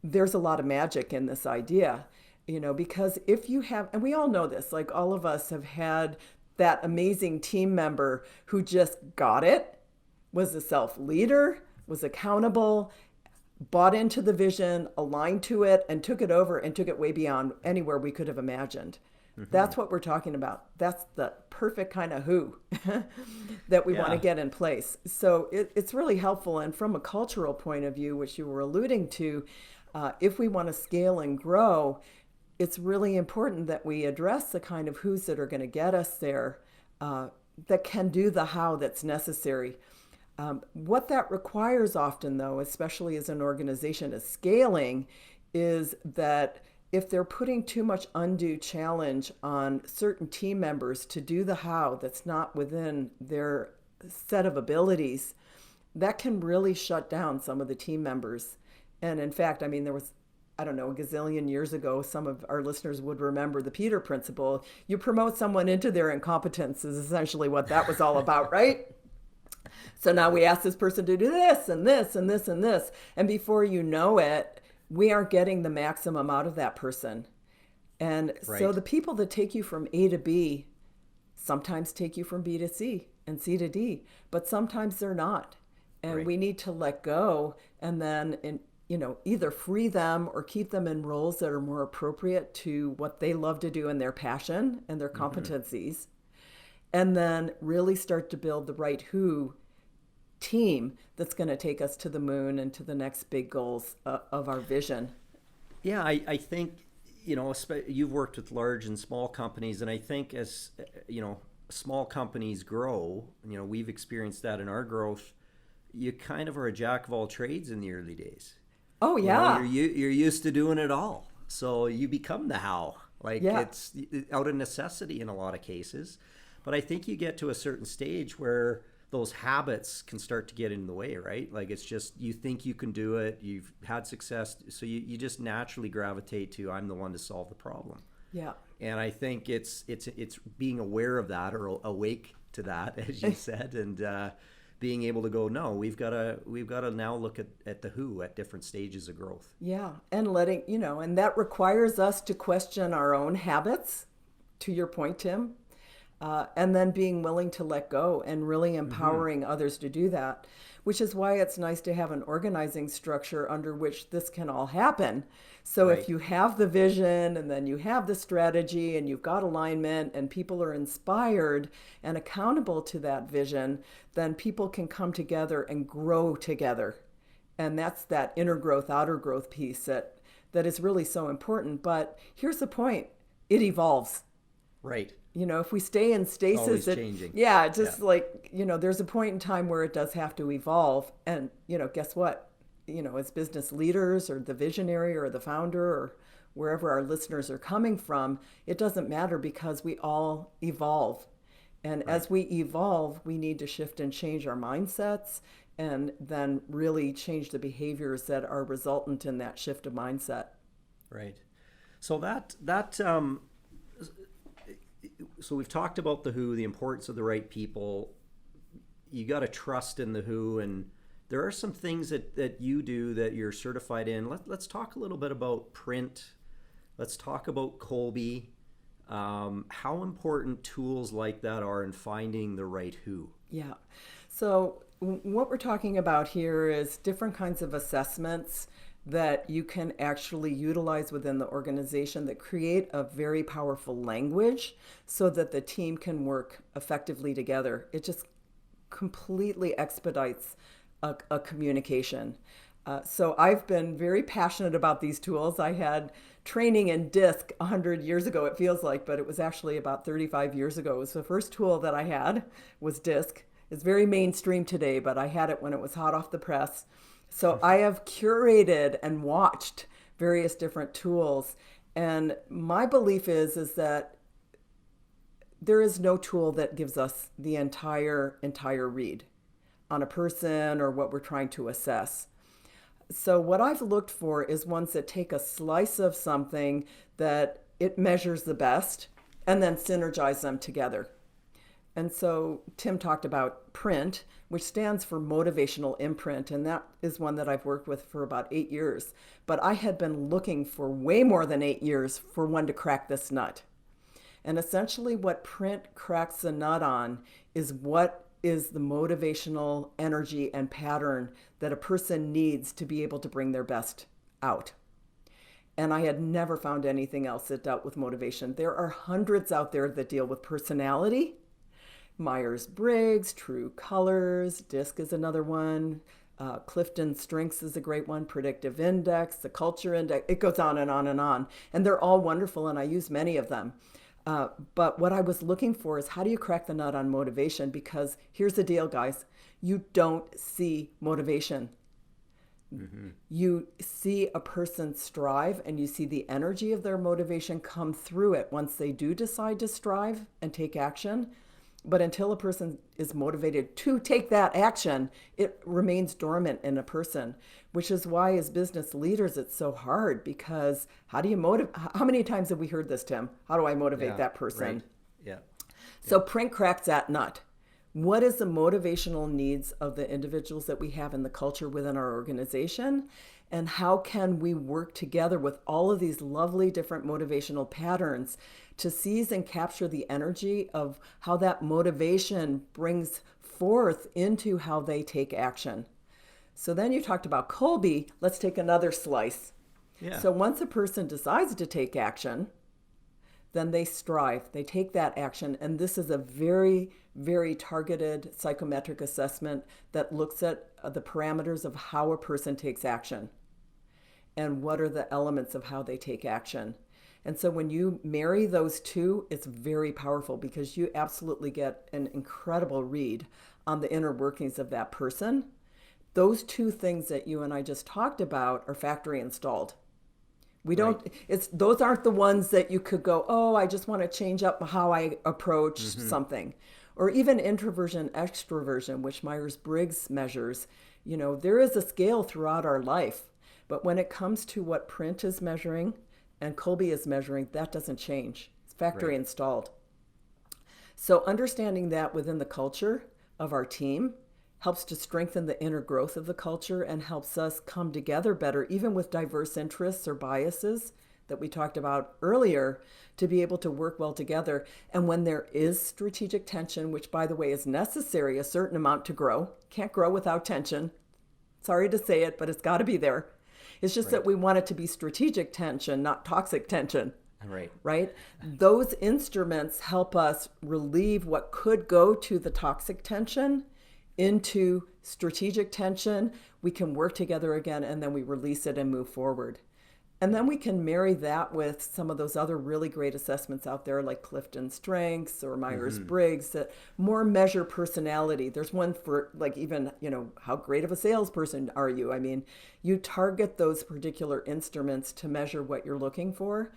there's a lot of magic in this idea, because if you have, and we all know this, like all of us have had that amazing team member who just got it, was a self-leader, was accountable, bought into the vision, aligned to it, and took it over and took it way beyond anywhere we could have imagined. That's what we're talking about. That's the perfect kind of who that we want to get in place. So it's really helpful. And from a cultural point of view, which you were alluding to, if we want to scale and grow, it's really important that we address the kind of who's that are going to get us there, that can do the how that's necessary. What that requires often, though, especially as an organization is scaling, is that if they're putting too much undue challenge on certain team members to do the how that's not within their set of abilities, that can really shut down some of the team members. And in fact, there was, a gazillion years ago, some of our listeners would remember the Peter Principle. You promote someone into their incompetence is essentially what that was all about, right? So now we ask this person to do this and this and this and this. And before you know it, we aren't getting the maximum out of that person. And so the people that take you from A to B sometimes take you from B to C and C to D, but sometimes they're not. And we need to let go and then, either free them or keep them in roles that are more appropriate to what they love to do and their passion and their competencies. And then really start to build the right who team that's going to take us to the moon and to the next big goals of our vision. Yeah, I think, you've worked with large and small companies, and I think as, small companies grow, we've experienced that in our growth, you kind of are a jack of all trades in the early days. Oh, yeah. You're used to doing it all. So you become the how. It's out of necessity in a lot of cases. But I think you get to a certain stage where those habits can start to get in the way, right? It's just, you think you can do it, you've had success, so you just naturally gravitate to, I'm the one to solve the problem. Yeah. And I think it's being aware of that, or awake to that, as you said, and being able to go, no, we've got to now look at the who at different stages of growth. Yeah, and letting, and that requires us to question our own habits, to your point, Tim. And then being willing to let go and really empowering others to do that, which is why it's nice to have an organizing structure under which this can all happen. So if you have the vision and then you have the strategy and you've got alignment and people are inspired and accountable to that vision, then people can come together and grow together. And that's that inner growth, outer growth piece that is really so important. But here's the point. It evolves. Right. If we stay in stasis, always changing. There's a point in time where it does have to evolve. And, guess what? As business leaders or the visionary or the founder or wherever our listeners are coming from, it doesn't matter because we all evolve. And as we evolve, we need to shift and change our mindsets and then really change the behaviors that are resultant in that shift of mindset. Right. So so we've talked about the who, the importance of the right people. You got to trust in the who, and There are some things that you do that you're certified in. Let's talk a little bit about print. Let's talk about Kolbe. How important tools like that are in finding the right who. Yeah. So what we're talking about here is different kinds of assessments that you can actually utilize within the organization that create a very powerful language so that the team can work effectively together. It just completely expedites a communication. So I've been very passionate about these tools. I had training in DISC 100 years ago, it feels like, but it was actually about 35 years ago. It was the first tool that I had was DISC. It's very mainstream today, but I had it when it was hot off the press. So I have curated and watched various different tools. And my belief is that there is no tool that gives us the entire read on a person or what we're trying to assess. So what I've looked for is ones that take a slice of something that it measures the best and then synergize them together. And so Tim talked about print, which stands for motivational imprint, and that is one that I've worked with for about 8 years. But I had been looking for way more than 8 years for one to crack this nut. And essentially what print cracks the nut on is what is the motivational energy and pattern that a person needs to be able to bring their best out. And I had never found anything else that dealt with motivation. There are hundreds out there that deal with personality. Myers-Briggs, True Colors, DISC is another one. Clifton Strengths is a great one. Predictive Index, the Culture Index. It goes on and on and on. And they're all wonderful, and I use many of them. But what I was looking for is how do you crack the nut on motivation? Because here's the deal, guys. You don't see motivation. Mm-hmm. You see a person strive and you see the energy of their motivation come through it once they do decide to strive and take action. But until a person is motivated to take that action, it remains dormant in a person, which is why as business leaders, it's so hard because how do you motivate? How many times have we heard this, Tim? How do I motivate that person? Right. Yeah. So print cracks that nut. What is the motivational needs of the individuals that we have in the culture within our organization? And how can we work together with all of these lovely different motivational patterns to seize and capture the energy of how that motivation brings forth into how they take action? So then you talked about Kolbe. Let's take another slice. Yeah. So once a person decides to take action, then they strive. They take that action. And this is a very, very targeted psychometric assessment that looks at the parameters of how a person takes action and what are the elements of how they take action. And so when you marry those two, it's very powerful because you absolutely get an incredible read on the inner workings of that person. Those two things that you and I just talked about are factory installed. We don't, those aren't the ones that you could go, oh, I just want to change up how I approach something. Or even introversion, extroversion, which Myers-Briggs measures. You know, there is a scale throughout our life. But when it comes to what print is measuring and Kolbe is measuring, that doesn't change. It's factory installed. So understanding that within the culture of our team helps to strengthen the inner growth of the culture and helps us come together better, even with diverse interests or biases that we talked about earlier, to be able to work well together. And when there is strategic tension, which by the way is necessary, a certain amount to grow, can't grow without tension. Sorry to say it, but it's got to be there. It's just that we want it to be strategic tension, not toxic tension. Right? Those instruments help us relieve what could go to the toxic tension into strategic tension. We can work together again, and then we release it and move forward. And then we can marry that with some of those other really great assessments out there like Clifton Strengths or Myers-Briggs that more measure personality. There's one for like even, you know, how great of a salesperson are you? I mean, you target those particular instruments to measure what you're looking for.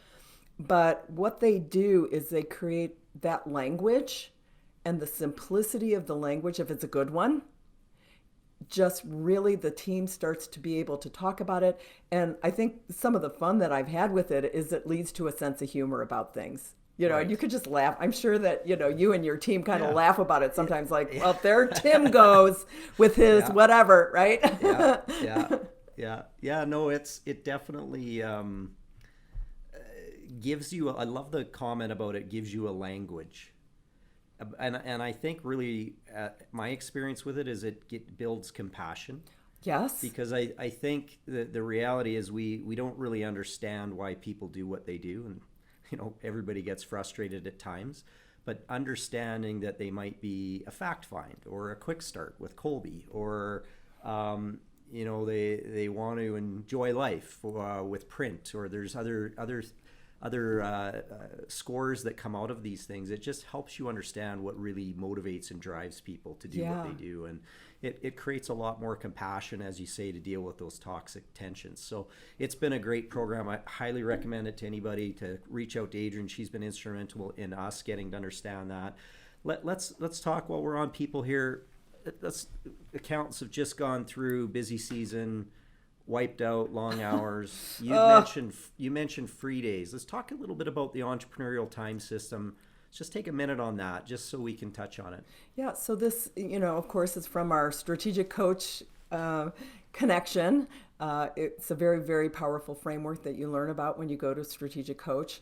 But what they do is they create that language, and the simplicity of the language, if it's a good one, just really the team starts to be able to talk about it. And I think some of the fun that I've had with it is it leads to a sense of humor about things. You know, and Right. you could just laugh. I'm sure that, you and your team kind of Yeah. laugh about it sometimes, like, well, there Tim goes with his Yeah. whatever, right? Yeah. Yeah. Yeah. Yeah. No, it definitely gives you, I love the comment about it gives you a language. And I think really my experience with it is it builds compassion. Yes. Because I think the reality is we don't really understand why people do what they do. And, everybody gets frustrated at times. But understanding that they might be a fact find or a quick start with Colby, or, they want to enjoy life with print, or there's other scores that come out of these things. It just helps you understand what really motivates and drives people to do what Yeah. they do. And it creates a lot more compassion, as you say, to deal with those toxic tensions. So it's been a great program. I highly recommend it to anybody to reach out to Adrienne. She's been instrumental in us getting to understand that. Let's talk while we're on people here. Accountants have just gone through busy season, wiped out, long hours. You mentioned free days. Let's talk a little bit about the entrepreneurial time system. Let's just take a minute on that, just so we can touch on it. Yeah, so this, of course, is from our strategic coach connection. It's a very, very powerful framework that you learn about when you go to strategic coach.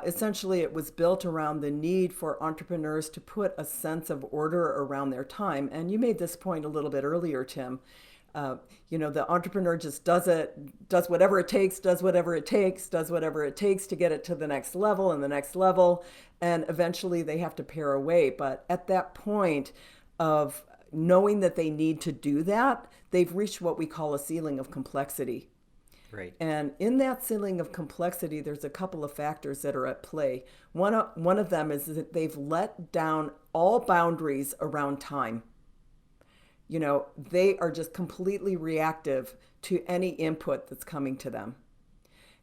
Essentially, it was built around the need for entrepreneurs to put a sense of order around their time. And you made this point a little bit earlier, Tim. The entrepreneur just does whatever it takes to get it to the next level and the next level. And eventually they have to pare away. But at that point of knowing that they need to do that, they've reached what we call a ceiling of complexity. Right. And in that ceiling of complexity, there's a couple of factors that are at play. One of them is that they've let down all boundaries around time. They are just completely reactive to any input that's coming to them.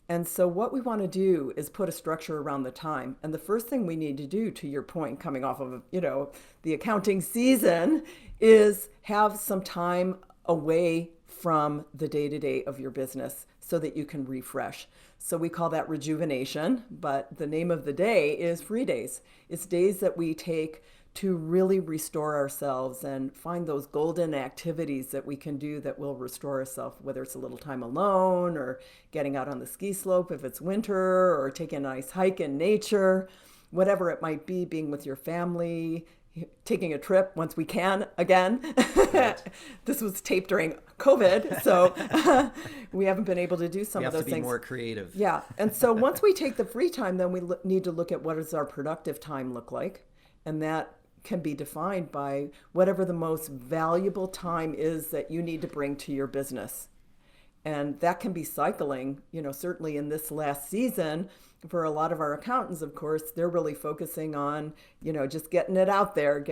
And so what we want to do is put a structure around the time. And the first thing we need to do, to your point, coming off of, the accounting season, is have some time away from the day-to-day of your business so that you can refresh. So we call that rejuvenation, but the name of the day is free days. It's days that we take to really restore ourselves and find those golden activities that we can do that will restore ourselves, whether it's a little time alone or getting out on the ski slope if it's winter, or taking a nice hike in nature, whatever it might be, being with your family, taking a trip once we can again. Right. This was taped during COVID, so we haven't been able to do some of those things. You have to be more creative. Yeah, and so once we take the free time, then we need to look at what does our productive time look like, and that can be defined by whatever the most valuable time is that you need to bring to your business. And that can be cycling, certainly in this last season. For a lot of our accountants, of course, they're really focusing on, just getting it out there,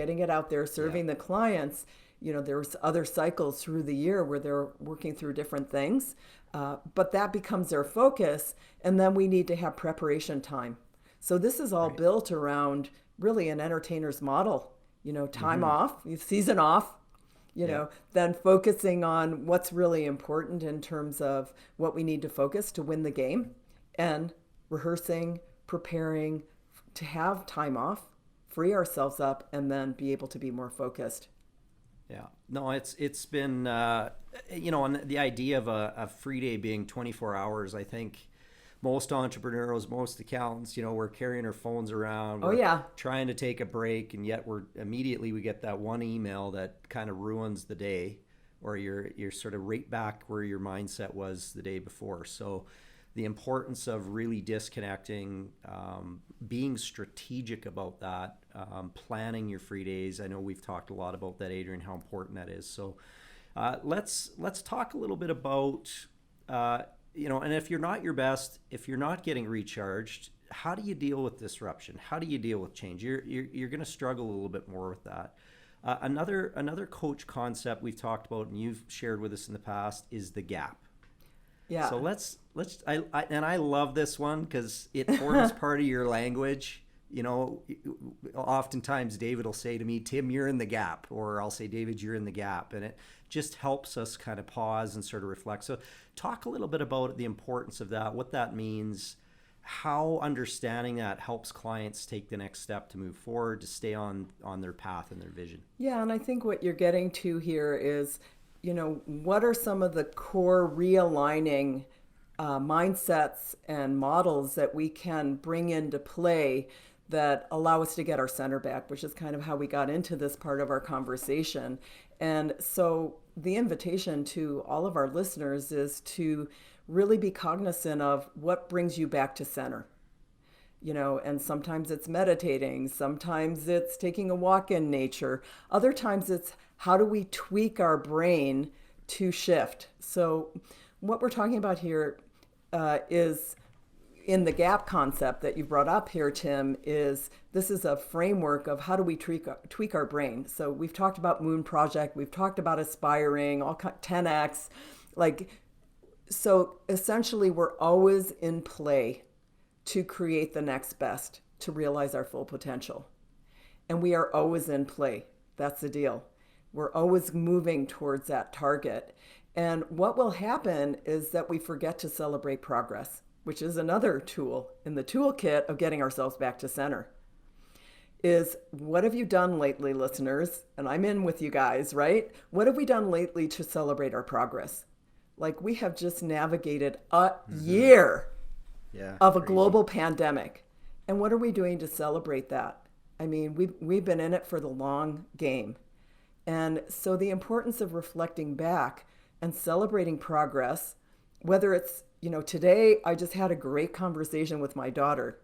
serving the clients. There's other cycles through the year where they're working through different things, but that becomes their focus. And then we need to have preparation time. So this is all built around really an entertainer's model, time off, season off, then focusing on what's really important in terms of what we need to focus to win the game, and rehearsing, preparing to have time off, free ourselves up, and then be able to be more focused. Yeah. No, it's been, and the idea of a free day being 24 hours, I think most entrepreneurs, most accountants, we're carrying our phones around. We're trying to take a break, and yet we get that one email that kind of ruins the day, or you're sort of right back where your mindset was the day before. So the importance of really disconnecting, being strategic about that, planning your free days. I know we've talked a lot about that, Adrienne, how important that is. So let's talk a little bit about and if you're not your best, if you're not getting recharged, how do you deal with disruption? How do you deal with change? You're going to struggle a little bit more with that. Another coach concept we've talked about and you've shared with us in the past is the gap. Yeah. So I love this one because it forms part of your language. Oftentimes David will say to me, Tim, you're in the gap, or I'll say, David, you're in the gap. And it just helps us kind of pause and sort of reflect. So talk a little bit about the importance of that, what that means, how understanding that helps clients take the next step to move forward, to stay on their path and their vision. Yeah, and I think what you're getting to here is, what are some of the core realigning mindsets and models that we can bring into play that allow us to get our center back, which is kind of how we got into this part of our conversation. And so the invitation to all of our listeners is to really be cognizant of what brings you back to center. And sometimes it's meditating, sometimes it's taking a walk in nature, other times it's how do we tweak our brain to shift. So what we're talking about here is in the gap concept that you brought up here, Tim, this is a framework of how do we tweak our brain. So we've talked about Moon Project, we've talked about aspiring, 10X, so essentially we're always in play to create the next best, to realize our full potential. And we are always in play. That's the deal. We're always moving towards that target. And what will happen is that we forget to celebrate progress, which is another tool in the toolkit of getting ourselves back to center. Is what have you done lately, listeners? And I'm in with you guys, right? What have we done lately to celebrate our progress? We have just navigated a year of a global pandemic. And what are we doing to celebrate that? I mean, we've been in it for the long game. And so the importance of reflecting back and celebrating progress, whether it's, today I just had a great conversation with my daughter,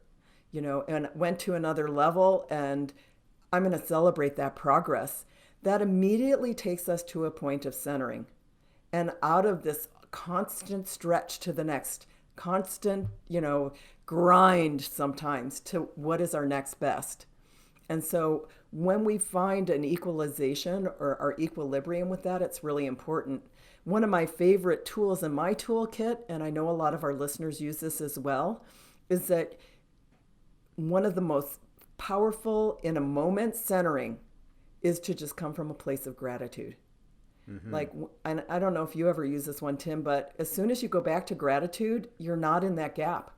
and went to another level, and I'm going to celebrate that progress. That immediately takes us to a point of centering. And out of this constant stretch to the next, constant, grind sometimes to what is our next best. And so when we find an equalization or our equilibrium with that, it's really important. One of my favorite tools in my toolkit, and I know a lot of our listeners use this as well, is that one of the most powerful in a moment centering is to just come from a place of gratitude. Mm-hmm. And I don't know if you ever use this one, Tim, but as soon as you go back to gratitude, you're not in that gap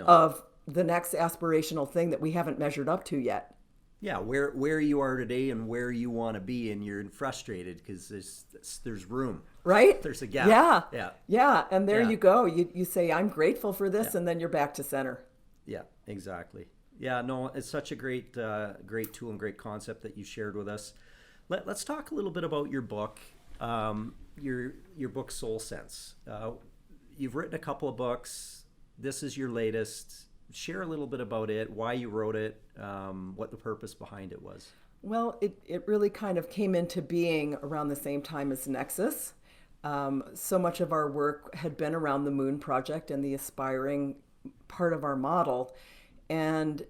of the next aspirational thing that we haven't measured up to yet. Yeah, where you are today and where you want to be, and you're frustrated because there's room. Right? There's a gap. Yeah. And there you go. You say, I'm grateful for this, and then you're back to center. Yeah, exactly. Yeah, no, it's such a great tool and great concept that you shared with us. Let's talk a little bit about your book. Your book Soul Sense. You've written a couple of books. This is your latest. Share a little bit about it, why you wrote it, what the purpose behind it was. Well, it really kind of came into being around the same time as Nexus. So much of our work had been around the Moon Project and the aspiring part of our model. And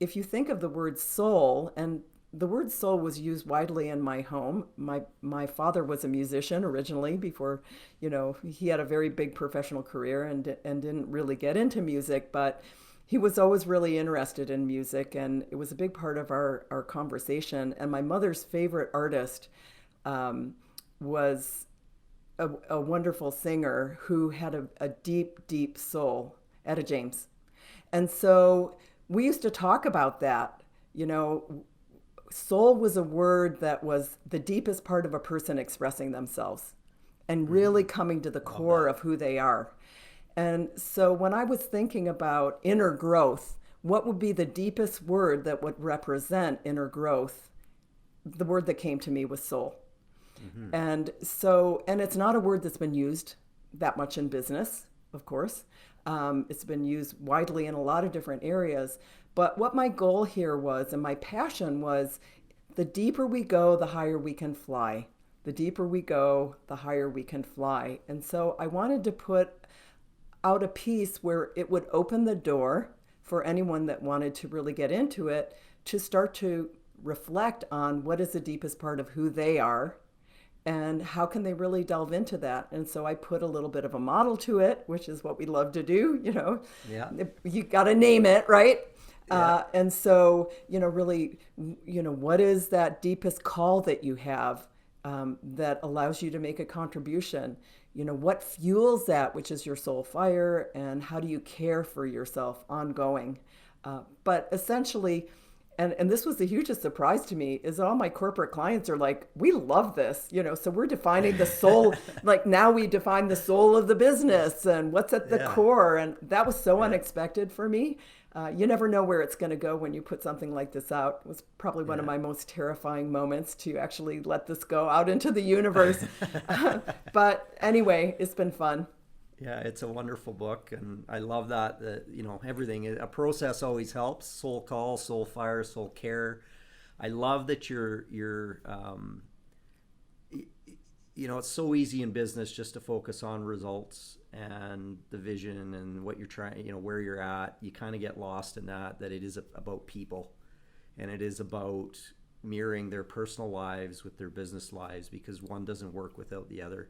if you think of the word soul, and the word soul was used widely in my home. My father was a musician originally before, he had a very big professional career and didn't really get into music, but he was always really interested in music, and it was a big part of our conversation. And my mother's favorite artist was a wonderful singer who had a deep, deep soul, Etta James. And so we used to talk about that, soul was a word that was the deepest part of a person expressing themselves and really coming to the core of who they are. And so when I was thinking about inner growth, what would be the deepest word that would represent inner growth? The word that came to me was soul. Mm-hmm. And it's not a word that's been used that much in business, of course. It's been used widely in a lot of different areas. But what my goal here was, and my passion was, the deeper we go, the higher we can fly. The deeper we go, the higher we can fly. And so I wanted to put out a piece where it would open the door for anyone that wanted to really get into it to start to reflect on what is the deepest part of who they are and how can they really delve into that. And so I put a little bit of a model to it, which is what we love to do, you got to name it, right? Yeah. And so, really, what is that deepest call that you have that allows you to make a contribution? what fuels that, which is your soul fire, and how do you care for yourself ongoing. But essentially, and this was the hugest surprise to me, is all my corporate clients are like, we love this, so we're defining the soul, like now we define the soul of the business and what's at the core. And that was so unexpected for me. You never know where it's going to go when you put something like this out. It was probably one of my most terrifying moments to actually let this go out into the universe. But anyway, it's been fun. Yeah, it's a wonderful book, and I love that, everything. A process always helps. Soul call, soul fire, soul care. I love that it's so easy in business just to focus on results and the vision and what you're trying, where you're at. You kind of get lost in that it is about people, and it is about mirroring their personal lives with their business lives, because one doesn't work without the other.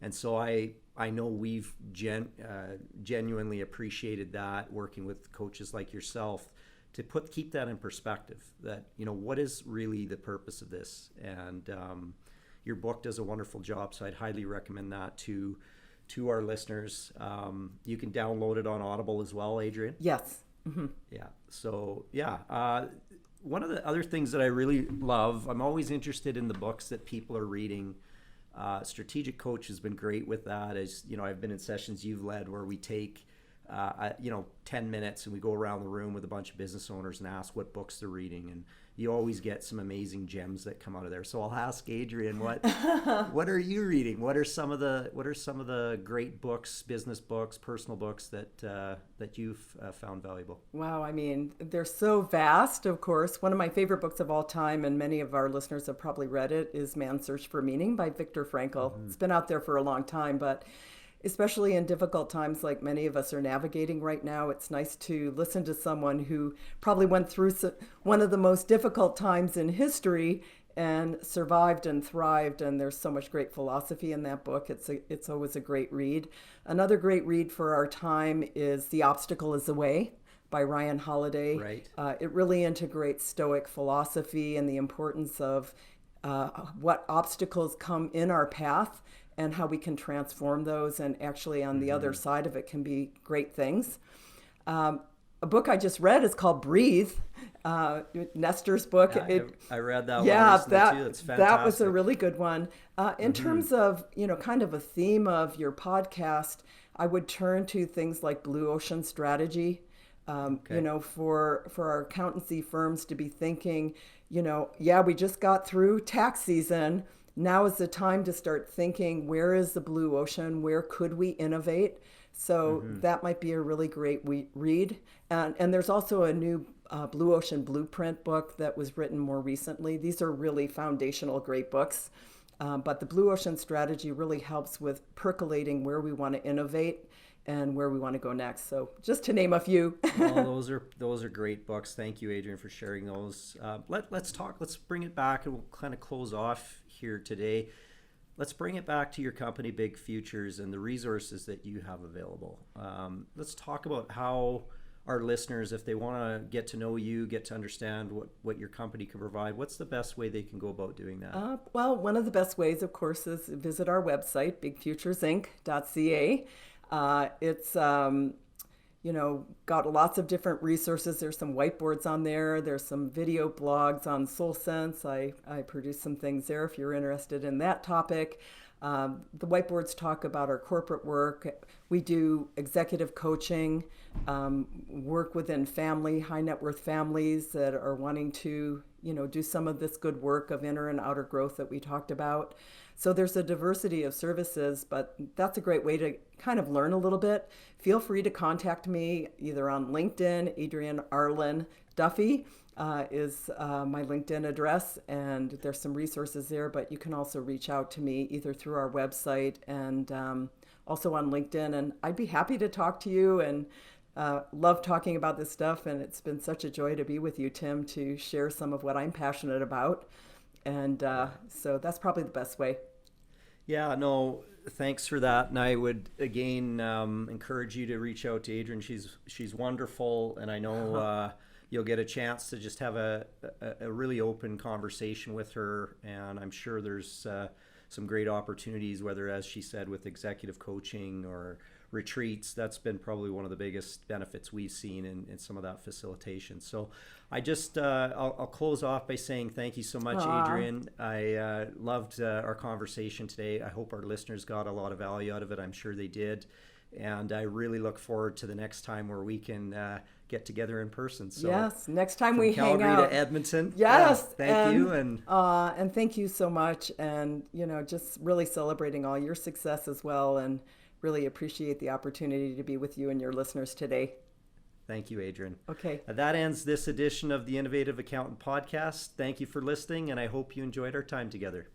And so I know we've genuinely appreciated that, working with coaches like yourself, to keep that in perspective, that, what is really the purpose of this? And your book does a wonderful job, so I'd highly recommend that to our listeners. You can download it on Audible as well, Adrienne? Yes. Mm-hmm. Yeah. So, one of the other things that I really love, I'm always interested in the books that people are reading. Strategic Coach has been great with that. As I've been in sessions you've led where we take 10 minutes and we go around the room with a bunch of business owners and ask what books they're reading, and you always get some amazing gems that come out of there. So I'll ask Adrienne, what are you reading? What are some of the great books, business books, personal books that you've found valuable? Wow, I mean, they're so vast, of course. One of my favorite books of all time, and many of our listeners have probably read it, is Man's Search for Meaning by Viktor Frankl. Mm-hmm. It's been out there for a long time, but especially in difficult times like many of us are navigating right now, it's nice to listen to someone who probably went through one of the most difficult times in history and survived and thrived. And there's so much great philosophy in that book. It's always a great read. Another great read for our time is The Obstacle is the Way by Ryan Holiday. Right. It really integrates Stoic philosophy and the importance of what obstacles come in our path and how we can transform those, and actually on the other side of it can be great things. A book I just read is called Breathe, Nestor's book. Yeah, I read that one recently too. It's fantastic. That was a really good one. In terms of, kind of a theme of your podcast, I would turn to things like blue ocean strategy. For our accountancy firms to be thinking, we just got through tax season. Now is the time to start thinking, where is the blue ocean? Where could we innovate? So that might be a really great read. And there's also a new Blue Ocean Blueprint book that was written more recently. These are really foundational, great books. But the Blue Ocean Strategy really helps with percolating where we want to innovate and where we want to go next. So just to name a few. Well, those are great books. Thank you, Adrienne, for sharing those. Let's bring it back, and we'll kind of close off here today. Let's bring it back to your company, Big Futures, and the resources that you have available. Let's talk about how our listeners, if they want to get to know you, get to understand what your company can provide, what's the best way they can go about doing that? Well, one of the best ways, of course, is visit our website, bigfuturesinc.ca. It's got lots of different resources. There's some whiteboards on there. There's some video blogs on SoulSense. I produce some things there if you're interested in that topic. The whiteboards talk about our corporate work. We do executive coaching, work within high net worth families that are wanting to, do some of this good work of inner and outer growth that we talked about. So there's a diversity of services, but that's a great way to kind of learn a little bit. Feel free to contact me either on LinkedIn. Adrienne Arlen Duffy is my LinkedIn address, and there's some resources there, but you can also reach out to me either through our website and also on LinkedIn, and I'd be happy to talk to you and love talking about this stuff. And it's been such a joy to be with you, Tim, to share some of what I'm passionate about. And so that's probably the best way. Yeah, no, thanks for that. And I would, again, encourage you to reach out to Adrienne. She's wonderful. And I know you'll get a chance to just have a really open conversation with her. And I'm sure there's some great opportunities, whether, as she said, with executive coaching or retreats. That's been probably one of the biggest benefits we've seen in some of that facilitation. So I'll close off by saying thank you so much, Adrienne. I loved our conversation today. I hope our listeners got a lot of value out of it. I'm sure they did. And I really look forward to the next time where we can get together in person. So yes, next time we hang Calgary out. to Edmonton. Yes, thank you. And thank you so much. And, just really celebrating all your success as well, and really appreciate the opportunity to be with you and your listeners today. Thank you, Adrienne. Okay. That ends this edition of the Innovative Accountant Podcast. Thank you for listening, and I hope you enjoyed our time together.